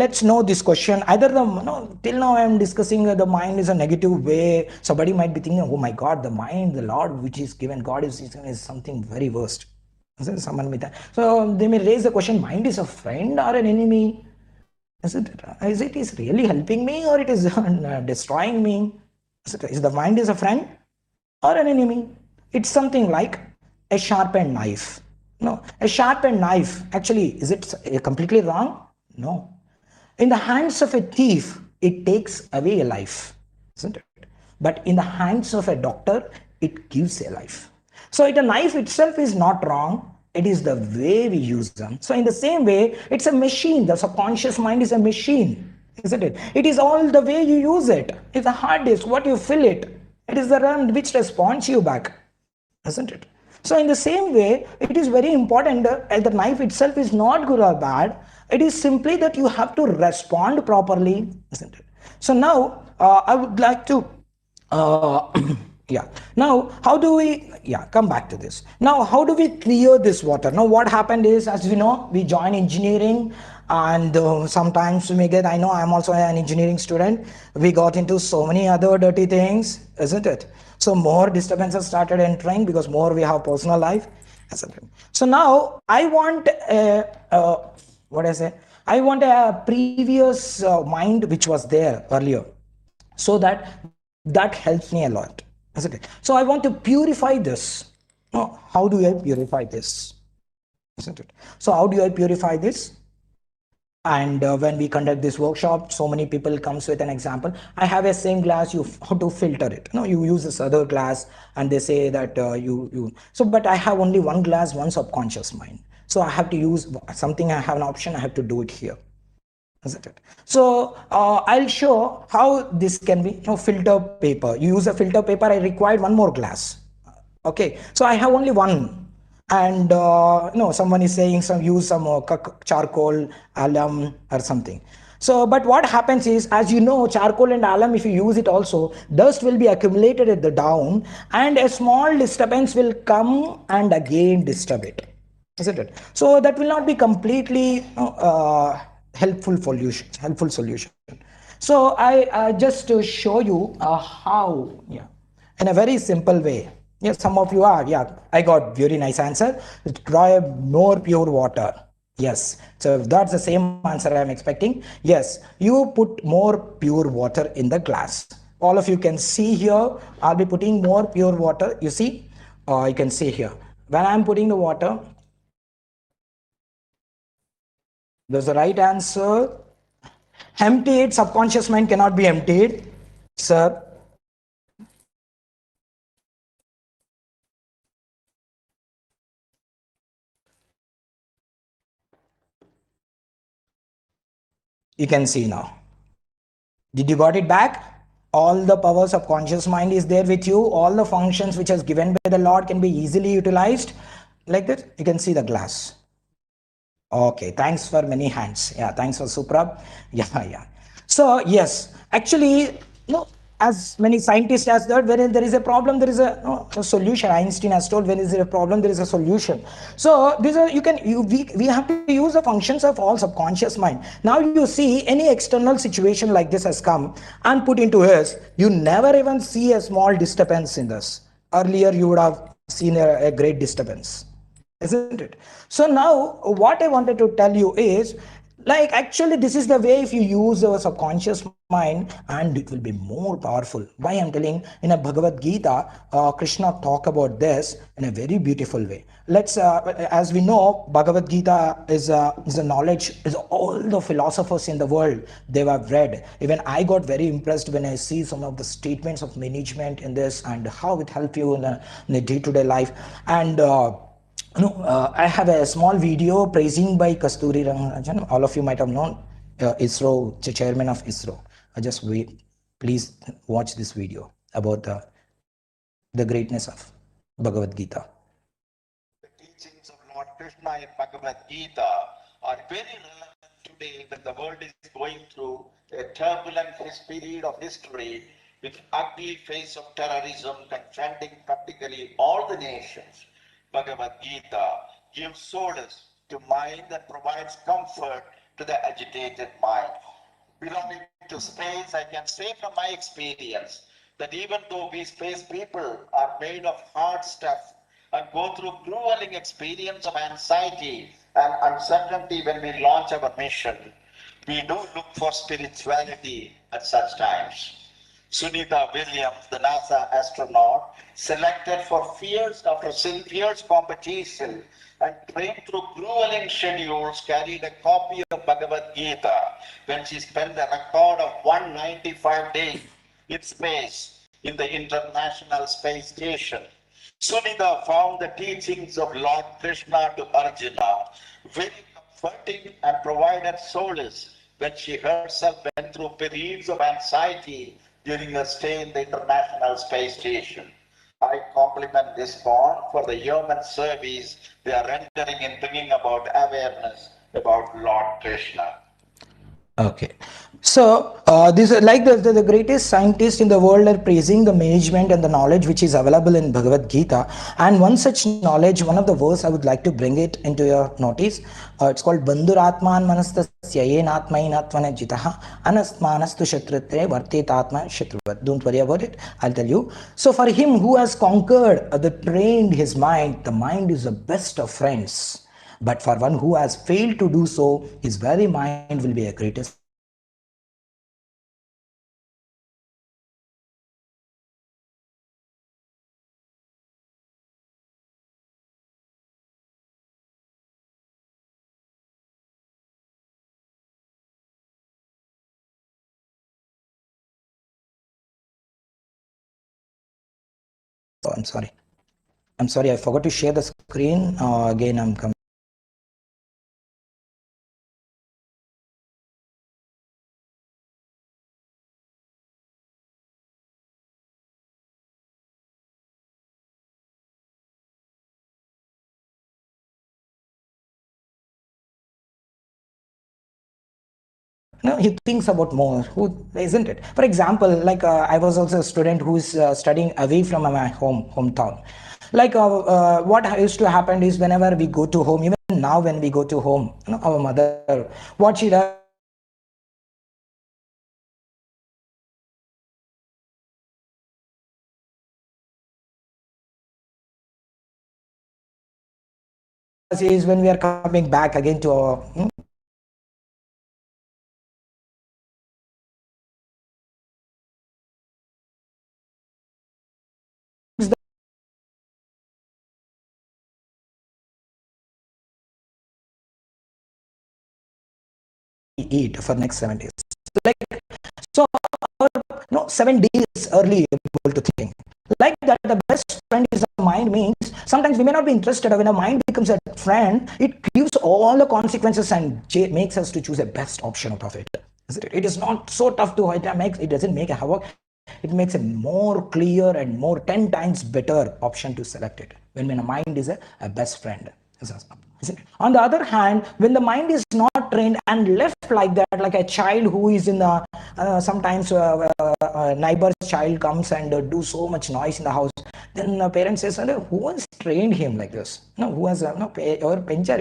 Let's know this question. Either till now I am discussing the mind is a negative way. Somebody might be thinking, oh my God, the mind, the Lord which is given, God is something very worst. Someone with that. So they may raise the question: mind is a friend or an enemy? Is it is really helping me, or it is destroying me? Is the mind is a friend or an enemy? It's something like a sharpened knife. No, a sharpened knife, actually, is it completely wrong? No. In the hands of a thief, it takes away a life, isn't it? But in the hands of a doctor, it gives a life. So the knife itself is not wrong. It is the way we use them. So in the same way, it's a machine. The subconscious mind is a machine, isn't it? It is all the way you use it. It's a hard disk, what you fill it, It is the realm which responds you back, isn't it? So in the same way, it is very important that the knife itself is not good or bad. It is simply that you have to respond properly, isn't it? So now I would like to uh, yeah, now how do we, yeah, come back to this. Now how do we clear this water? Now what happened is, as we know, we join engineering, and sometimes we may get, I know I'm also an engineering student, we got into so many other dirty things, isn't it? So more disturbances started entering because more we have personal life, etc. So now I want what I say, I want a previous mind which was there earlier, so that helps me a lot, isn't it? So I want to purify this. Now, how do I purify this, isn't it? So how do I purify this? And when we conduct this workshop, so many people comes with an example. I have a same glass, you how to filter it, no, you use this other glass, and they say that you so, but I have only one glass, one subconscious mind, so I have to use something, I have an option, I have to do it here, isn't it? So I'll show how this can be. Filter paper, you use a filter paper, I required one more glass. Okay, so I have only one, and no, someone is saying some use some charcoal, alum or something. So but what happens is, as you know, charcoal and alum, if you use it also, dust will be accumulated at the down, and a small disturbance will come and again disturb it, isn't it? So that will not be completely helpful solution. So I just to show you how, yeah, in a very simple way. Yes, some of you are, yeah, I got very nice answer. Try more pure water. Yes, so that's the same answer I'm expecting. Yes, you put more pure water in the glass. All of you can see here, I'll be putting more pure water. You see, you can see here, when I'm putting the water, there's the right answer. Emptied, subconscious mind cannot be emptied, sir. You can see now. Did you got it back? All the powers of conscious mind is there with you. All the functions which is given by the Lord can be easily utilized. Like that, you can see the glass. Okay, thanks for many hands. Yeah, thanks for Suprab. Yeah. So yes, actually, no, as many scientists as that, when there is a problem, there is a solution. Einstein has told, when there is a problem, there is a solution. So these are, we have to use the functions of all subconscious mind. Now you see any external situation like this has come and put into us, you never even see a small disturbance in this. Earlier you would have seen a great disturbance, isn't it? So now what I wanted to tell you is, like, actually this is the way, if you use our subconscious mind, and it will be more powerful. Why I'm telling, in a Bhagavad Gita, Krishna talk about this in a very beautiful way. Let's as we know, Bhagavad Gita is a knowledge, is all the philosophers in the world, they have read. Even I got very impressed when I see some of the statements of management in this, and how it helps you in a day-to-day life. And no, I have a small video praising by Kasturi Rangarajan. All of you might have known, ISRO, chairman of ISRO. Just wait, please watch this video about the greatness of Bhagavad Gita. The teachings of Lord Krishna in Bhagavad Gita are very relevant today when the world is going through a turbulent period of history with ugly face of terrorism confronting practically all the nations. Bhagavad Gita gives solace to mind and provides comfort to the agitated mind. Belonging to space, I can say from my experience that even though we space people are made of hard stuff and go through grueling experience of anxiety and uncertainty when we launch our mission, we do look for spirituality at such times. Sunita Williams, the NASA astronaut, selected for fierce competition and trained through grueling schedules, carried a copy of Bhagavad Gita when she spent a record of 195 days in space in the International Space Station. Sunita found the teachings of Lord Krishna to Arjuna very comforting and provided solace when she herself went through periods of anxiety, during your stay in the International Space Station. I compliment this bond for the human service they are rendering in bringing about awareness about Lord Krishna. Okay. So, this like the greatest scientists in the world are praising the management and the knowledge which is available in Bhagavad Gita. And one such knowledge, one of the verse I would like to bring it into your notice. It's called Bandhuratman manastasya yenatmainatvana jitaha anasmanastu shatrutre vartetatma shatruvat. Don't worry about it. I'll tell you. So, for him who has conquered, trained his mind, the mind is the best of friends. But for one who has failed to do so, his very mind will be a greatest. Oh, I'm sorry. I forgot to share the screen. Again, I'm coming. No, he thinks about more. Who isn't it? For example, like I was also a student who is studying away from my hometown. Like what used to happen is whenever we go to home, even now when we go to home, our mother, what she does is when we are coming back again to our eat for next 7 days. Like so, our, 7 days early able to think. Like that, the best friend is a mind means sometimes we may not be interested. When a mind becomes a friend, it gives all the consequences and makes us to choose the best option out of it. It is not so tough to it doesn't make a havoc. It makes a more clear and more 10 times better option to select it when a mind is a best friend. On the other hand, when the mind is not trained and left like that, like a child who is in the sometimes neighbor's child comes and do so much noise in the house, then the parent says, who has trained him like this? No, who has your pencher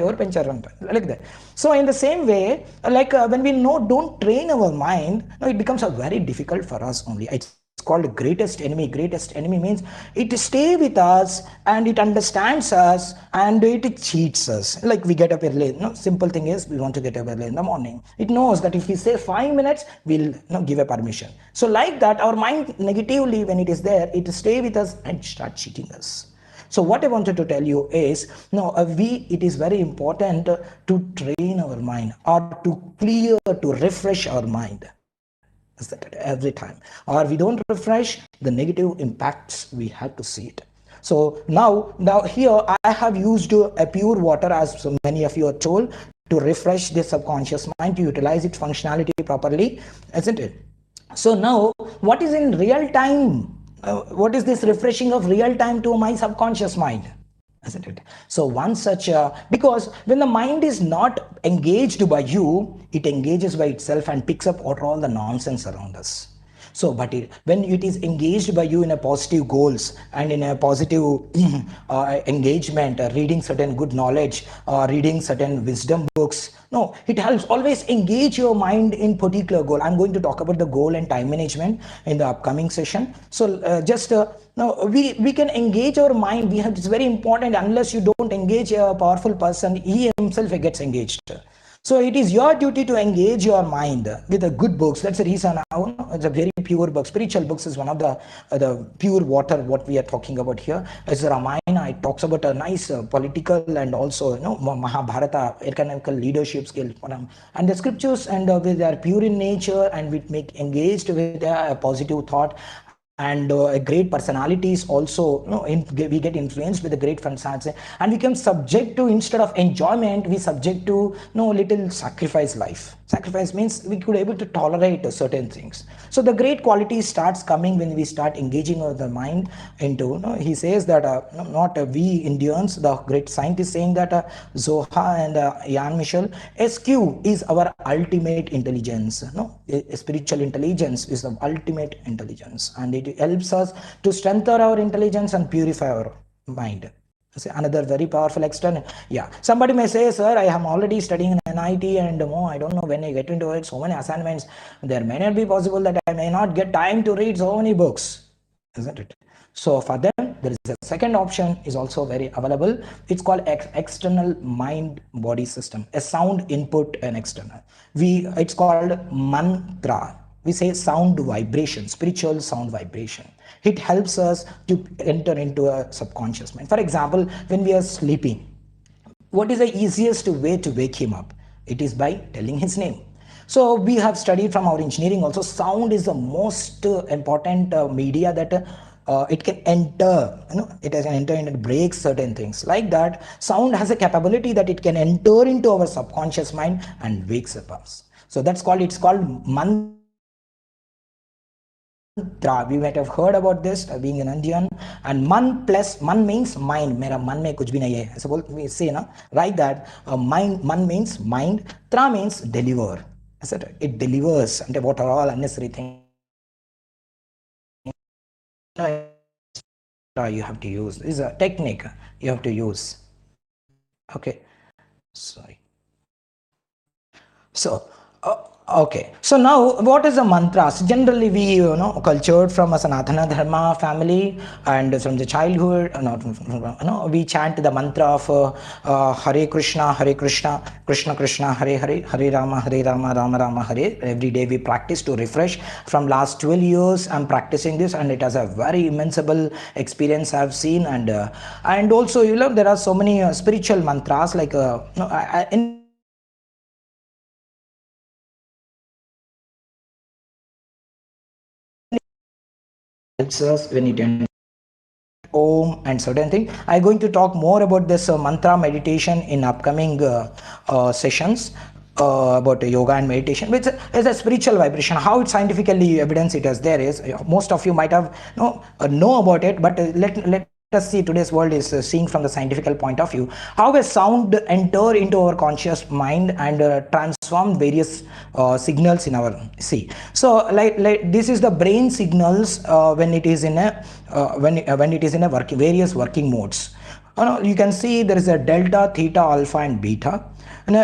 like that. So in the same way, like when we don't train our mind, it becomes a very difficult for us only. It's called greatest enemy. Greatest enemy means it stay with us and it understands us and it cheats us. Like we get up early. Simple thing is we want to get up early in the morning. It knows that if we say 5 minutes, we'll give a permission. So like that, our mind negatively, when it is there, it stay with us and start cheating us. So what I wanted to tell you is, it is very important to train our mind or to refresh our mind. That every time, or we don't refresh, the negative impacts we have to see it. So now here I have used a pure water, as so many of you are told, to refresh the subconscious mind, to utilize its functionality properly, isn't it? So now what is in real time, what is this refreshing of real time to my subconscious mind, isn't it? So one such because when the mind is not engaged by you, it engages by itself and picks up all the nonsense around us. So but when it is engaged by you in a positive goals and in a positive engagement, reading certain good knowledge, reading certain wisdom books, it helps always engage your mind in particular goal. I'm going to talk about the goal and time management in the upcoming session. So we can engage our mind. It's very important. Unless you don't engage a powerful person, he himself gets engaged. So it is your duty to engage your mind with the good books. That's the reason it's a very pure book. Spiritual books is one of the pure water what we are talking about here. It's Ramayana. It talks about a nice political and also Mahabharata, economical leadership skill. And the scriptures and they are pure in nature and we make engaged with a positive thought. and great personalities also, we get influenced with the great personalities, and we become subject to, instead of enjoyment, we subject to little sacrifice life. Sacrifice means we could able to tolerate certain things. So the great quality starts coming when we start engaging the mind into, he says that not we Indians, the great scientist saying that Zoha and Jan Michel, SQ is our ultimate intelligence. Spiritual intelligence is the ultimate intelligence, and it helps us to strengthen our intelligence and purify our mind. Another very powerful external. Yeah, somebody may say, sir, I am already studying in NIT, and I don't know when I get into it, so many assignments, there may not be possible that I may not get time to read so many books, isn't it? So for them, there is a second option is also very available. It's called external mind body system, a sound input and external. It's called mantra. We say sound vibration, spiritual sound vibration. It helps us to enter into a subconscious mind. For example, when we are sleeping, what is the easiest way to wake him up? It is by telling his name. So we have studied from our engineering also, sound is the most important media that it can enter, it has an enter and it breaks certain things. Like that, sound has a capability that it can enter into our subconscious mind and wakes up us. So that's called, it's called mantra. We might have heard about this, being an Indian. And man means mind. Mera man mein kuch bhi nahi hai. So we say na, like that. Man means mind. Tra means deliver. It delivers and what are all unnecessary things you have to use. This is a technique you have to use. Okay. Sorry. So okay, so now what is the mantras? Generally we cultured from a Sanatana Dharma family, and from the childhood we chant the mantra of Hare Krishna, Krishna Krishna, Hare Hare, Hare Rama, Rama Rama, Hare. Every day we practice to refresh. From last 12 years I'm practicing this, and it has a very immensible experience I've seen. And also there are so many spiritual mantras like in helps us when it ends Om and certain thing. I'm going to talk more about this mantra meditation in upcoming sessions about yoga and meditation, which is a spiritual vibration. How it's scientifically evidence it as there is, most of you might have know about it, but let us see today's world is seeing from the scientific point of view how a sound enter into our conscious mind and transform various signals in our so like this is the brain signals when it is in a when it is in a various working modes. You can see there is a delta, theta, alpha and beta. And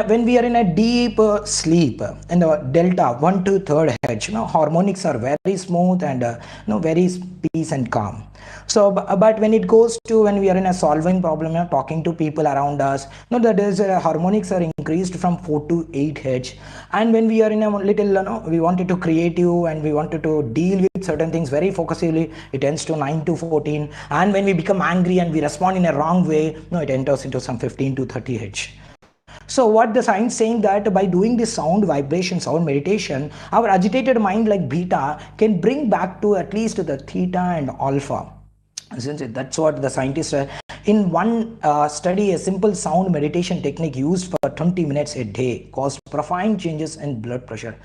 when we are in a deep sleep, in the delta 1 to 3rd H, harmonics are very smooth and very peace and calm. So but when it goes to when we are in a solving problem, talking to people around us, that is harmonics are increased from 4 to 8 H. And when we are in a little we wanted to creative and we wanted to deal with certain things very focusively, it ends to 9 to 14. And when we become angry and we respond in a wrong way, it enters into some 15 to 30 H. So what the science saying that by doing this sound vibration, sound meditation, our agitated mind like beta can bring back to at least the theta and alpha. That's what the scientists in one study, a simple sound meditation technique used for 20 minutes a day caused profound changes in blood pressure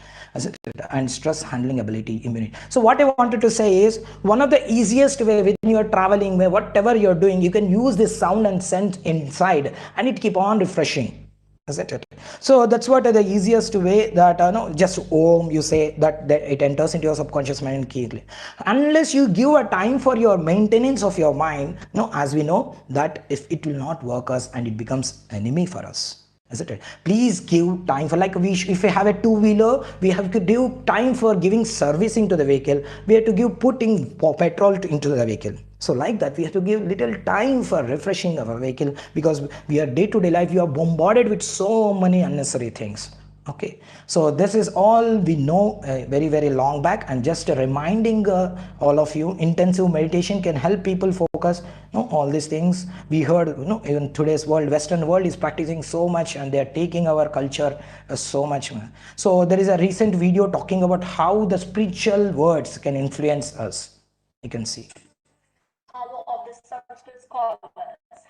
and stress handling ability, immunity. So what I wanted to say is, one of the easiest way when you are traveling, whatever you're doing, you can use this sound and scent inside and it keep on refreshing. Isn't it? So that's what the easiest way that just Om you say that it enters into your subconscious mind keenly. Unless you give a time for your maintenance of your mind, as we know that if it will not work us and it becomes enemy for us. Isn't it? Please give time for, like if we have a two-wheeler, we have to give time for giving servicing to the vehicle. We have to give putting petrol into the vehicle. So like that, we have to give little time for refreshing our vehicle, because we are day-to-day life, you are bombarded with so many unnecessary things. Okay, so this is all we know very, very long back, and just reminding all of you, intensive meditation can help people focus all these things. We heard even today's world, Western world is practicing so much and they are taking our culture so much. So there is a recent video talking about how the spiritual words can influence us. You can see. Power of the Sanskrit scholars.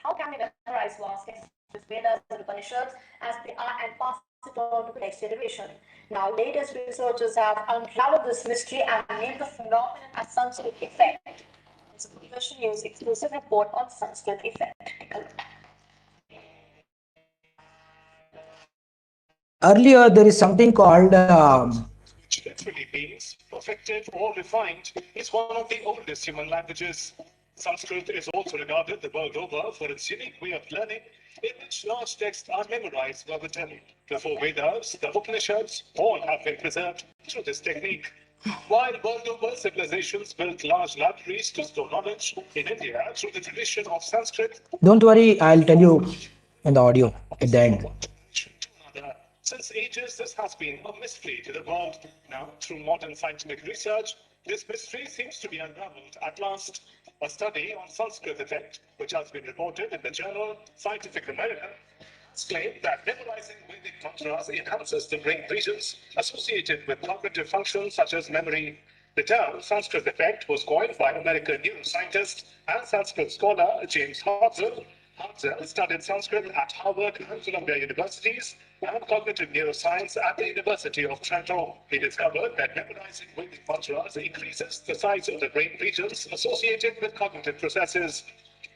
How can we memorize vast texts, Vedas and Upanishads as they are and pass it on to the next generation? Now, latest researchers have unraveled this mystery and named the phenomenon as Sanskrit effect. It's a Profession News exclusive report on Sanskrit effect. Earlier, there is something called which literally means perfected or refined, is one of the oldest human languages. Sanskrit is also regarded the world over for its unique way of learning, in which large texts are memorized verbatim. The four Vedas, the Upanishads, all have been preserved through this technique. While world over civilizations built large libraries to store knowledge, in India, through the tradition of Sanskrit, don't worry, I'll tell you in the audio at the end. Since ages, this has been a mystery to the world. Now, through modern scientific research, this mystery seems to be unraveled at last. A study on Sanskrit effect, which has been reported in the journal Scientific American, claimed that memorizing Vedic mantras enhances the brain regions associated with cognitive functions such as memory. The term Sanskrit effect was coined by American neuroscientist and Sanskrit scholar James Hartzell. Hartzell studied Sanskrit at Harvard and Columbia Universities and cognitive neuroscience at the University of Toronto. He discovered that memorizing Vedic mantras increases the size of the brain regions associated with cognitive processes.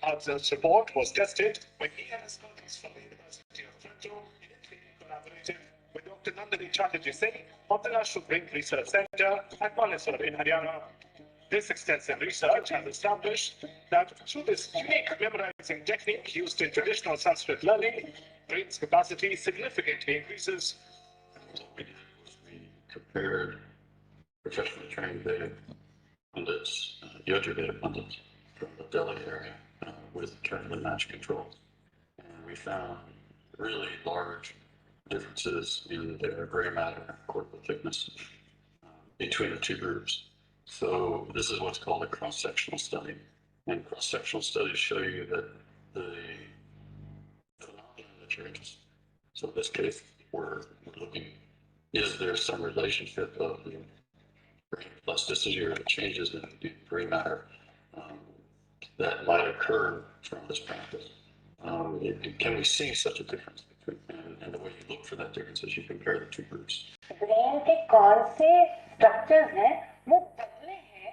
Hartzell's report was tested when he and his colleagues from the University of Toronto in Italy collaborated with Dr. Nandini Chatterjee Singh of the National Brain Research Centre at Manesar in Haryana. This extensive research has established that through this unique memorizing technique used in traditional Sanskrit learning, brain's capacity significantly increases. We compared professionally trained Vedic pundits, Yajurveda pundits from the Delhi area with carefully matched controls. And we found really large differences in their gray matter cortical thickness between the two groups. So this is what's called a cross-sectional study. And cross-sectional studies show you that the phenomenon that you're interested in. So in this case, we're looking, is there some relationship of the brain plasticity or changes in gray matter that might occur from this practice? Can we see such a difference between, and the way you look for that difference is you compare the two groups. Brain के कौन से structures हैं वो बदले हैं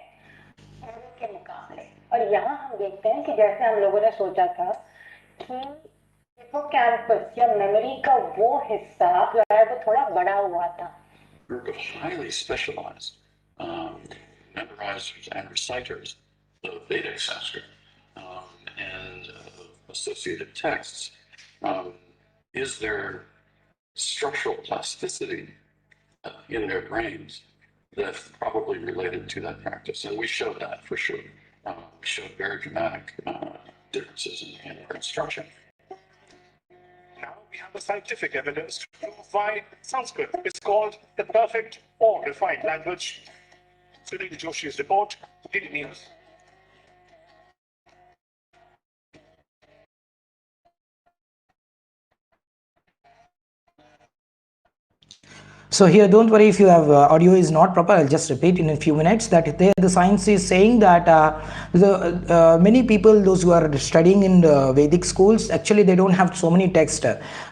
औरों के मुकाबले और यहाँ हम देखते हैं कि जैसे हम लोगों ने सोचा था कि हिप्पोकैम्पस या मेमोरी का वो हिस्सा जो है वो थोड़ा बड़ा हुआ था. Group of highly specialized memorizers and reciters of Vedic Sanskrit and associated texts. Is there structural plasticity in their brains that's probably related to that practice? And we showed that for sure. We showed very dramatic differences in brain structure. Now we have the scientific evidence to prove why Sanskrit is called the perfect or refined language. Sunil Joshi's report, DD News. So here, don't worry if you have audio is not proper. I'll just repeat in a few minutes that there the science is saying that many people, those who are studying in the Vedic schools, actually they don't have so many texts.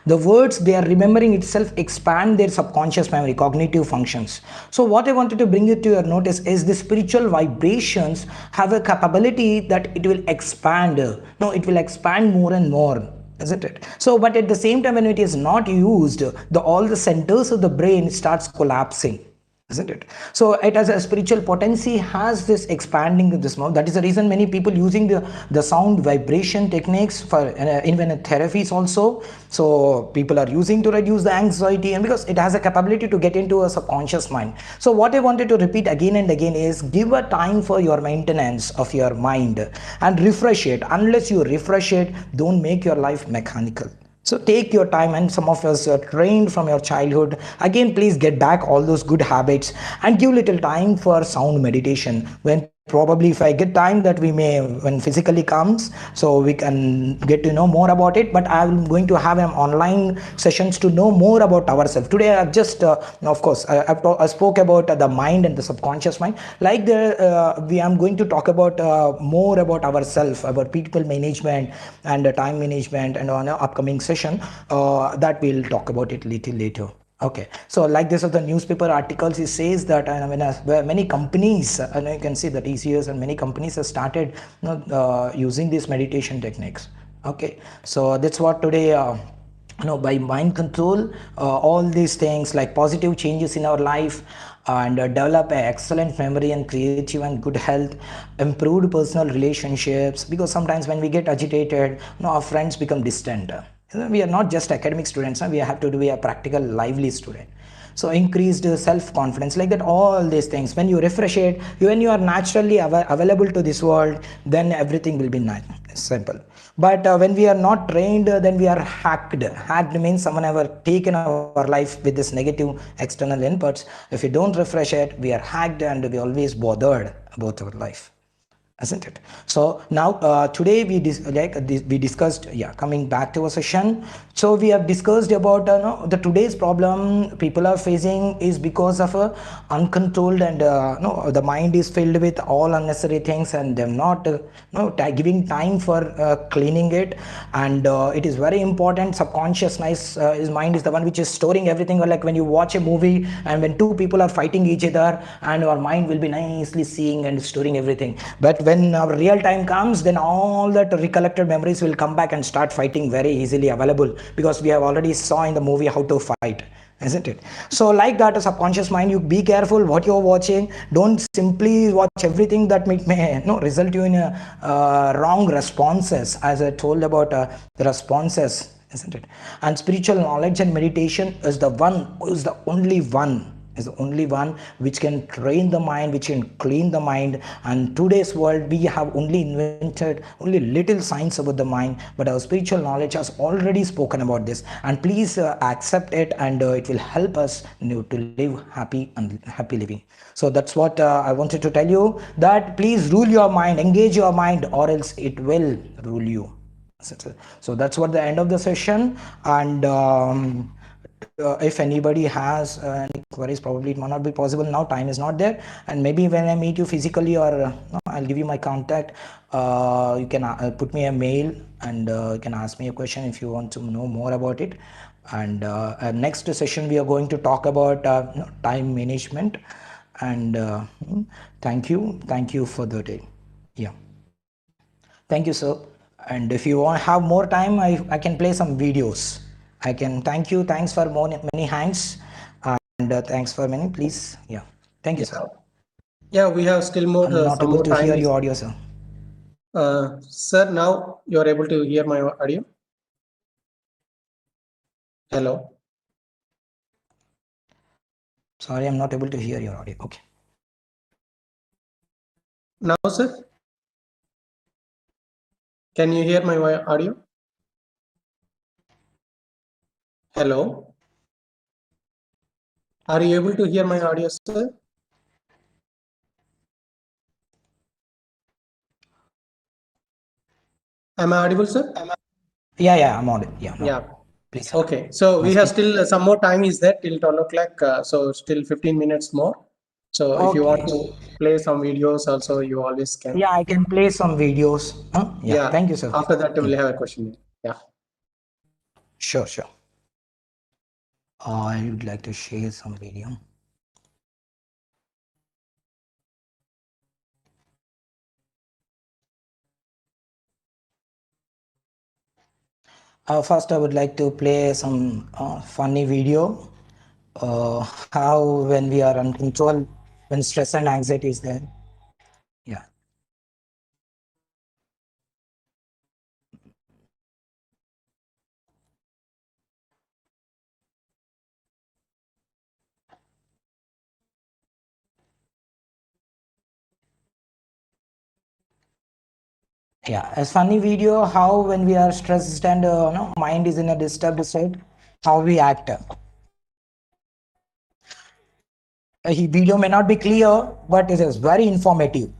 The words they are remembering itself expand their subconscious memory, cognitive functions. So what I wanted to bring it to your notice is the spiritual vibrations have a capability that it will expand. No, it will expand more and more. Isn't it? So, but at the same time, when it is not used, all the centers of the brain starts collapsing. Isn't it? So it has a spiritual potency, has this expanding of this mouth. That is the reason many people using the sound vibration techniques for even therapies also. So people are using to reduce the anxiety, and because it has a capability to get into a subconscious mind. So what I wanted to repeat again and again is give a time for your maintenance of your mind and refresh it. Unless you refresh it, don't make your life mechanical. So take your time, and some of us are trained from your childhood. Again, please get back all those good habits and give little time for sound meditation. When probably if I get time that we may when physically comes, so we can get to know more about it. But I'm going to have an online sessions to know more about ourselves. Today I've just of course I spoke about the mind and the subconscious mind. Like I'm going to talk about more about ourselves, about people management and time management, and on an upcoming session that we'll talk about it little later. Okay, so like this of the newspaper articles, it says that where many companies, and you can see that TCS and many companies have started using these meditation techniques. Okay, so that's what today by mind control, all these things like positive changes in our life, and develop an excellent memory and creative and good health, improved personal relationships, because sometimes when we get agitated, our friends become distant. We are not just academic students, we have to be a practical lively student. So increased self-confidence, like that, all these things, when you refresh it, when you are naturally available to this world, then everything will be nice, simple. But when we are not trained, then we are hacked means someone ever taken our life with this negative external inputs. If we don't refresh it, we are hacked, and we always bothered about our life, isn't it? So now today we discussed, coming back to our session, so we have discussed about the today's problem people are facing is because of uncontrolled, and no, the mind is filled with all unnecessary things, and they're not giving time for cleaning it. And it is very important. Subconsciousness is mind is the one which is storing everything. Like when you watch a movie and when two people are fighting each other, and our mind will be nicely seeing and storing everything. But when our real time comes, then all that recollected memories will come back and start fighting very easily available, because we have already saw in the movie how to fight, isn't it? So like that, a subconscious mind, you be careful what you're watching. Don't simply watch everything that may result you in wrong responses, as I told about the responses, isn't it? And spiritual knowledge and meditation is the only one which can train the mind, which can clean the mind. And today's world, we have only invented only little science about the mind, but our spiritual knowledge has already spoken about this. And please accept it, and it will help us to live happy living. So that's what I wanted to tell you, that please rule your mind, engage your mind, or else it will rule you. So that's what the end of the session. And if anybody has any queries, probably it might not be possible now, time is not there. And maybe when I meet you physically, or I'll give you my contact, you can put me a mail, and you can ask me a question if you want to know more about it. And next session we are going to talk about time management. And thank you for the day. Yeah, thank you, sir. And if you want have more time, I can play some videos. I can. Thank you. Thanks for many hands, and thanks for many. Please, yeah. Thank you, sir. Yeah, we have still more I'm not some able more to time. hear your audio, sir. Sir, now you are able to hear my audio. Hello. Sorry, I'm not able to hear your audio. Okay. Now, sir, can you hear my audio? Hello. Are you able to hear my audio, sir? Am I audible, sir? Yeah, I'm audible. Yeah, no. Yeah. Please, sir. Okay. So we have still some more time is there till 12 o'clock. So still 15 minutes more. So if you want Okay. to play some videos also, you always can. Yeah, I can play some videos. Yeah. Yeah. Thank you, sir. After that, we'll have a question. Yeah. Sure. I would like to share some video. First, I would like to play some funny video. How when we are uncontrolled, when stress and anxiety is there. Yeah. Yeah, a funny video how when we are stressed and mind is in a disturbed state, how we act. Video may not be clear, but it is very informative.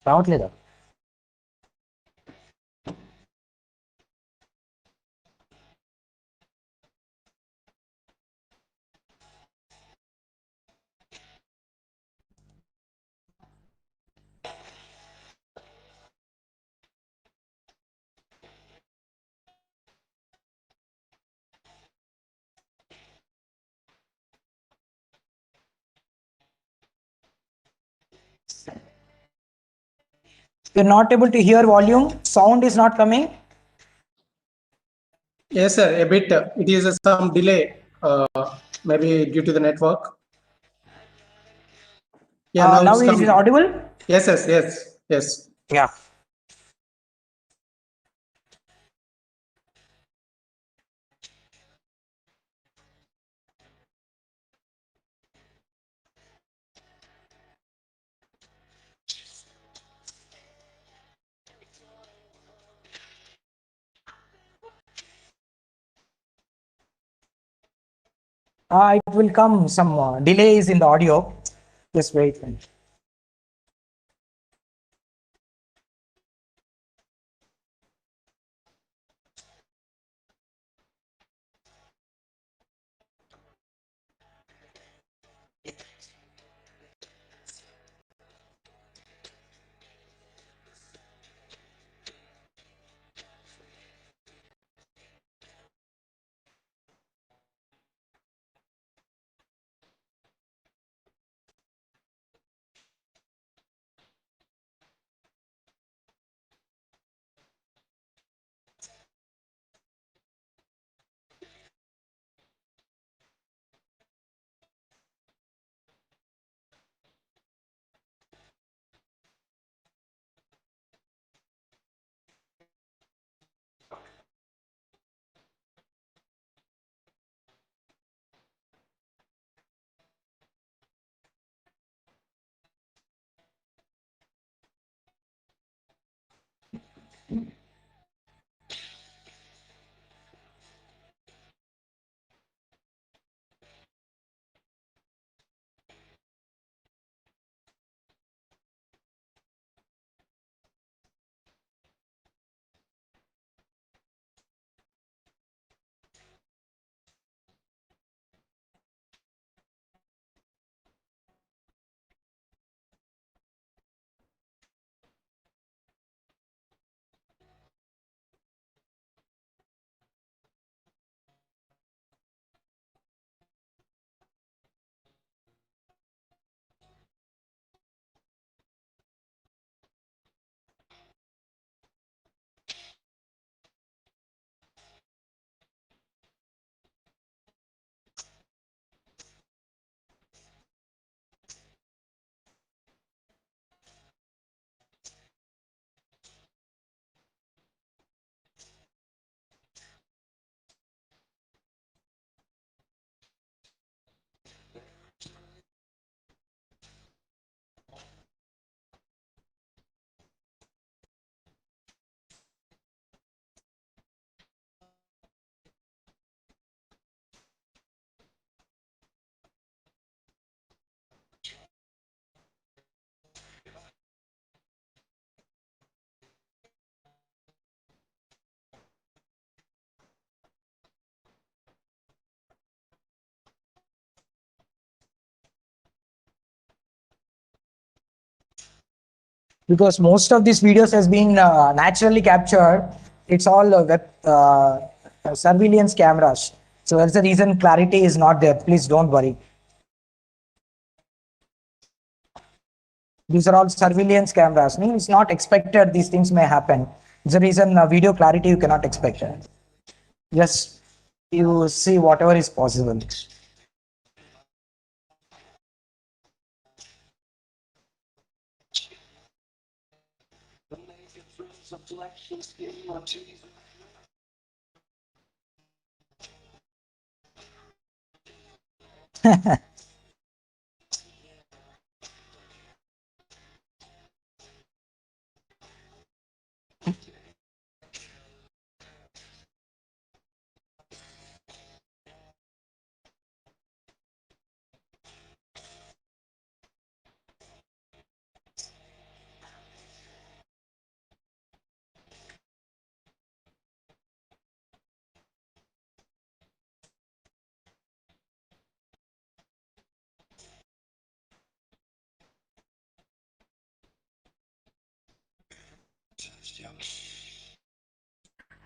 రావట్లేదా? You're not able to hear volume, sound is not coming. Yes, sir, a bit. It is some delay, maybe due to the network. Yeah, Now it's is it coming. audible? Yes, yes. Yeah. It will come some delays in the audio. Just wait. Because most of these videos has been naturally captured. It's all web surveillance cameras. So that's the reason clarity is not there. Please don't worry. These are all surveillance cameras. It's not expected these things may happen. It's the reason video clarity you cannot expect. Just you see whatever is possible.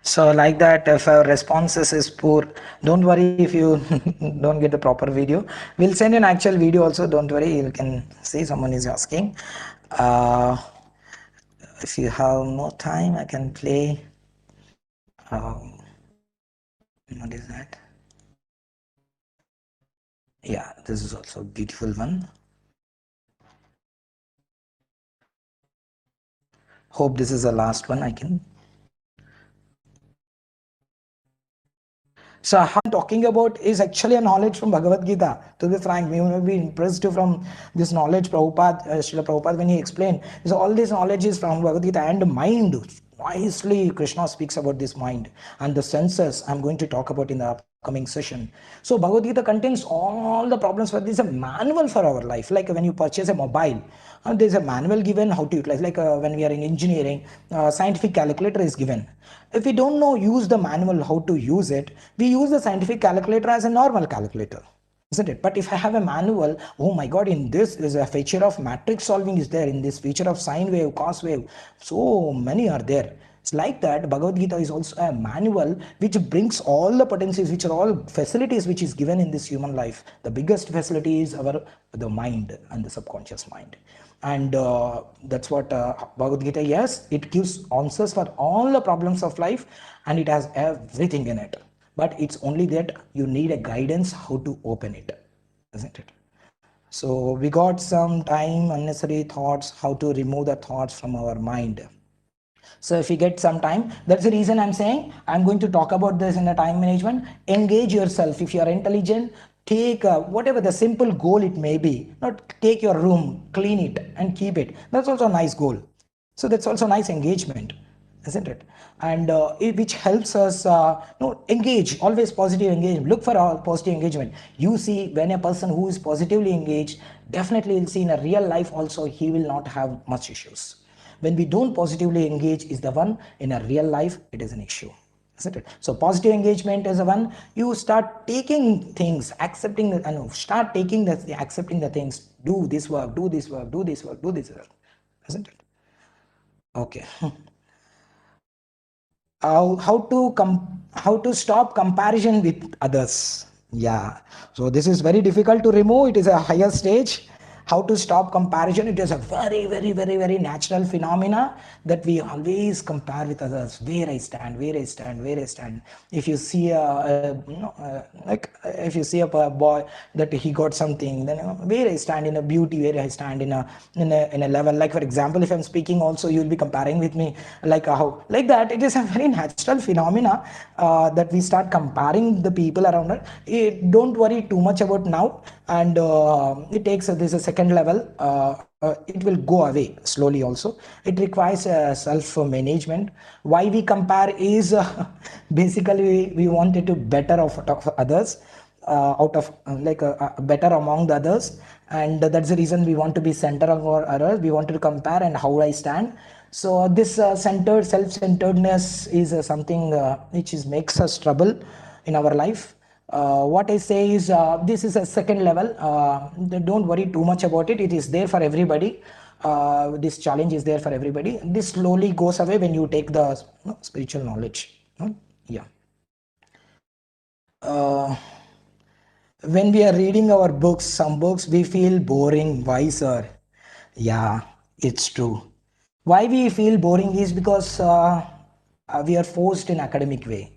So like that, if our responses is poor, don't worry if you don't get the proper video. We'll send you an actual video also. Don't worry, you can see someone is asking. If you have more time, I can play. What is that? Yeah, this is also a beautiful one. Hope this is the last one I can. So how I'm talking about is actually a knowledge from Bhagavad Gita. To be frank, we will be impressed from this knowledge Prabhupada, Srila Prabhupada when he explained. So all this knowledge is from Bhagavad Gita and mind. Wisely Krishna speaks about this mind and the senses I'm going to talk about in the upcoming session. So Bhagavad Gita contains all the problems, but this is a manual for our life. Like when you purchase a mobile, there's a manual given how to utilize. Like when we are in engineering, scientific calculator is given. If we don't know use the manual how to use it, we use the scientific calculator as a normal calculator, isn't it? But if I have a manual, oh my god, in this is a feature of matrix solving is there, in this feature of sine wave, cos wave, so many are there. It's like that Bhagavad Gita is also a manual which brings all the potencies, which are all facilities which is given in this human life. The biggest facility is the mind and the subconscious mind. And that's what Bhagavad Gita, yes, it gives answers for all the problems of life and it has everything in it, but it's only that you need a guidance how to open it, isn't it? So we got some time, unnecessary thoughts, how to remove the thoughts from our mind. So if you get some time, that's the reason I'm saying I'm going to talk about this in a time management. Engage yourself. If you are intelligent, take whatever the simple goal it may be. Not take your room, clean it and keep it. That's also a nice goal. So that's also nice engagement, isn't it? And which helps us engage, always positive engagement. Look for all positive engagement. You see, when a person who is positively engaged, definitely you'll see in a real life also he will not have much issues. When we don't positively engage is the one, in a real life it is an issue, isn't it? So positive engagement is the one, you start taking things, accepting the, start taking the, accepting the things, do this work, do this work, do this work, do this work, isn't it? Okay. How to stop comparison with others. Yeah, so this is very difficult to remove. It is a higher stage. How to stop comparison, it is a very natural phenomena that we always compare with others. Where I stand, where I stand, where I stand. If you see like if you see a boy that he got something, then where I stand in a beauty, where I stand in a level. Like for example, if I'm speaking also, you'll be comparing with me, like how, like that. It is a very natural phenomena that we start comparing the people around us. Don't worry too much about now, and it takes this a second level. It will go away slowly also. It requires self management. Why we compare is basically we wanted to better of others, out of better among the others, and that's the reason we want to be center of our others. We want to compare and how I stand. So this centered self-centeredness is something which is makes us trouble in our life. What I say is this is a second level. Don't worry too much about it. It is there for everybody. This challenge is there for everybody. This slowly goes away when you take the spiritual knowledge. Yeah. When we are reading our books, some books we feel boring. Why, sir? Yeah, it's true. Why we feel boring is because we are forced in academic way.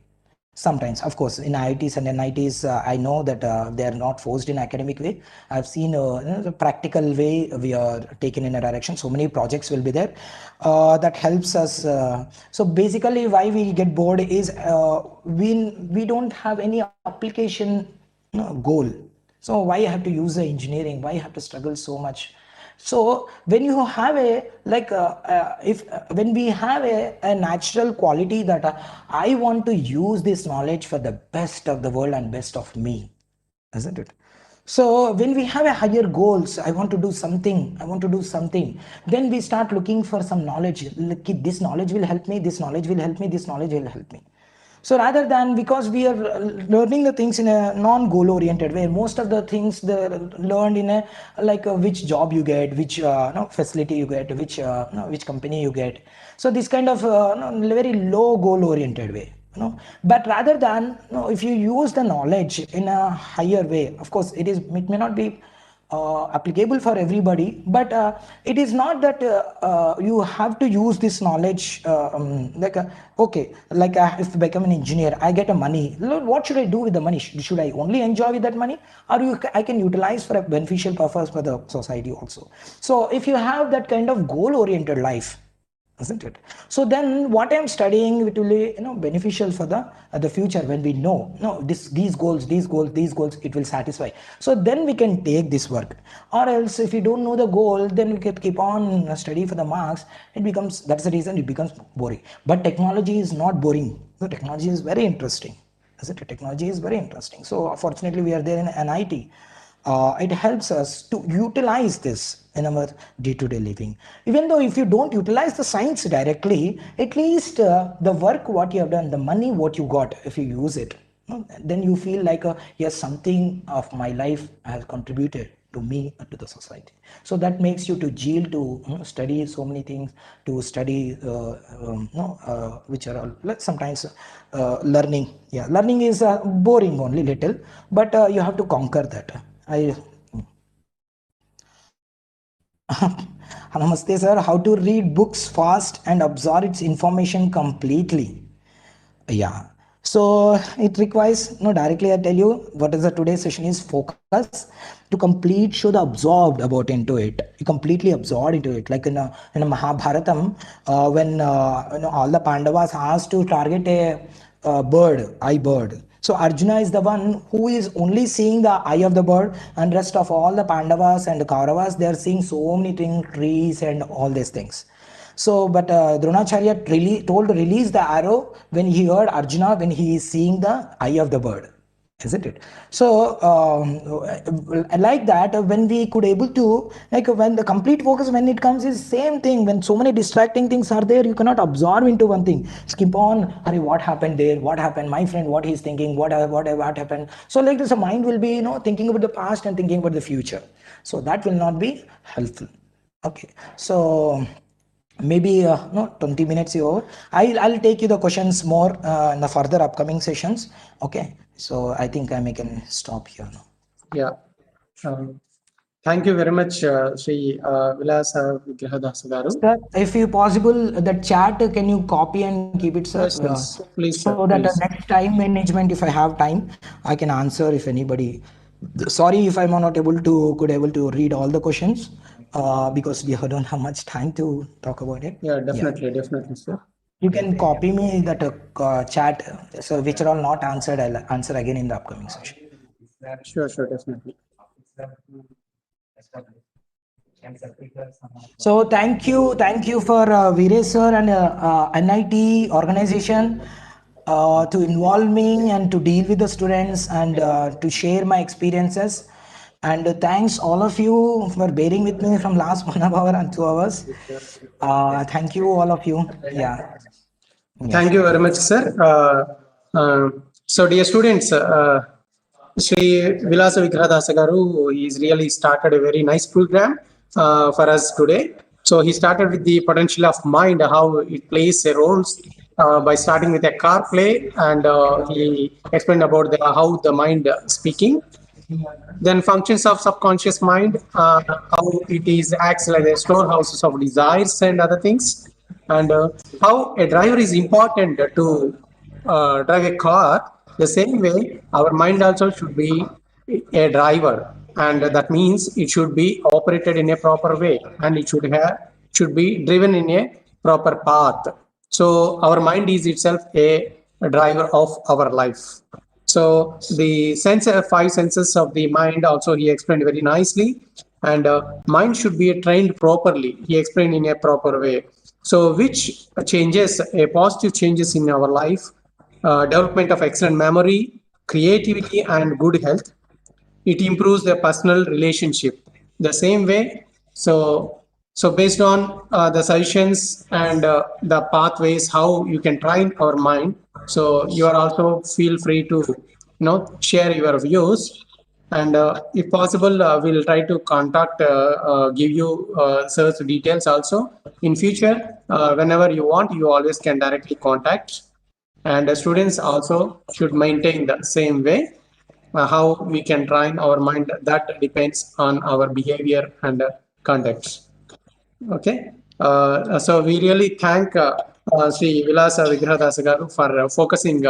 Sometimes, of course, in IITs and NITs, I know that they are not forced in academic way. I've seen the practical way we are taken in a direction. So many projects will be there that helps us. So basically, why we get bored is we don't have any application goal. So why I have to use the engineering? Why I have to struggle so much? So when you have a like if when we have a natural quality that I want to use this knowledge for the best of the world and best of me, isn't it? So when we have a higher goals, I want to do something, I want to do something, then we start looking for some knowledge. Like, this knowledge will help me, this knowledge will help me, this knowledge will help me. So rather than, because we are learning the things in a non-goal oriented way, most of the things they learned in a like which job you get, which no, facility you get, which no, which company you get. So this kind of no, very low goal oriented way. But rather than if you use the knowledge in a higher way, of course it may not be applicable for everybody, but it is not that you have to use this knowledge like okay, like if I become an engineer, I get a money. What should I do with the money? Should I only enjoy with that money, or I can utilize for a beneficial purpose for the society also? So if you have that kind of goal oriented life, isn't it? So then what I'm studying, it will be beneficial for the future, when we know no these goals it will satisfy. So then we can take this work. Or else if you don't know the goal, then we can keep on study for the marks. It becomes, that's the reason it becomes boring. But technology is not boring. The technology is very interesting, isn't it? Technology is very interesting. So fortunately we are there in NIT. It helps us to utilize this in our day-to-day living. Even though if you don't utilize the science directly, at least the work what you have done, the money what you got, if you use it, then you feel like yes, something of my life has contributed to me and to the society. So that makes you to zeal to study so many things, to study which are all, sometimes learning. Yeah, learning is boring only little, but you have to conquer that. Namaste, sir. How to read books fast and absorb its information completely? Yeah. So it requires directly. I tell you what is the today's session is focus to complete show the absorbed about into it. You completely absorbed into it. Like in a Mahabharatam, when all the Pandavas asked to target a bird, eye bird. So Arjuna is the one who is only seeing the eye of the bird, and rest of all the Pandavas and the Kauravas, they are seeing so many things, trees and all these things. So, but Dronacharya really told to release the arrow when he heard Arjuna, when he is seeing the eye of the bird, isn't it? So, like that, when we could able to, like when the complete focus, when it comes is same thing. When so many distracting things are there, you cannot absorb into one thing. Skip on, Hari, what happened there? What happened? My friend, what he's thinking? What happened? So like this, the mind will be, thinking about the past and thinking about the future. So that will not be helpful. Okay, so maybe no 20 minutes over. I'll take you the questions more in the further upcoming sessions. Okay, so I think I can stop here now. Yeah. Thank you very much, Sri Vilasa Vigrahadasa garu. Sir, if you possible, the chat can you copy and keep it, sir? Yes, yes. Please, so sir, that please. next time management, if I have time, I can answer if anybody. Sorry if I'm not able to read all the questions because we don't have much time to talk about it. Yeah, definitely, sir. You can copy me that chat, so which are all not answered, I'll answer again in the upcoming session. Sure, definitely. So thank you for Veeresh sir and NIT organization to involve me and to deal with the students and to share my experiences. And thanks all of you for bearing with me from last 1 hour and 2 hours. Thank you all of you. Yeah. Thank you very much, sir. So, dear students, Sri Vilasa Vigrahadasa garu, he's really started a very nice program for us today. So, he started with the potential of mind, how it plays a role by starting with a car play, and he explained about how the mind speaking. Then functions of subconscious mind, how it is acts like a storehouses of desires and other things, and how a driver is important to drive a car, the same way our mind also should be a driver, and that means it should be operated in a proper way, and it should be driven in a proper path. So our mind is itself a driver of our life. So the five senses of the mind also he explained very nicely, and mind should be trained properly. He explained in a proper way. So which changes, a positive changes in our life, development of excellent memory, creativity, and good health. It improves the personal relationship. The same way, so based on the suggestions and the pathways how you can train our mind, so you are also feel free to share your views, and if possible we'll try to contact give you search details also in future. Whenever you want, you always can directly contact, and the students also should maintain the same way. How we can train our mind, that depends on our behavior and conduct. Okay. So we really thank Sri Vilasa Vigrahadasa Garu for focusing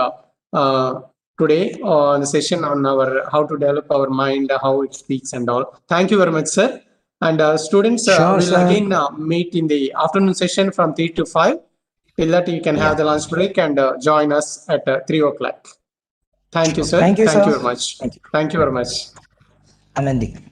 today on the session on our how to develop our mind, how it speaks and all. Thank you very much, sir. And students Sure, will sir. again meet in the afternoon session from 3 to 5. Till that you can have the lunch break and join us at 3 o'clock. Thank you, sir. Thank you, Thank sir. you very much. Thank you. Thank you very much. I'm ending.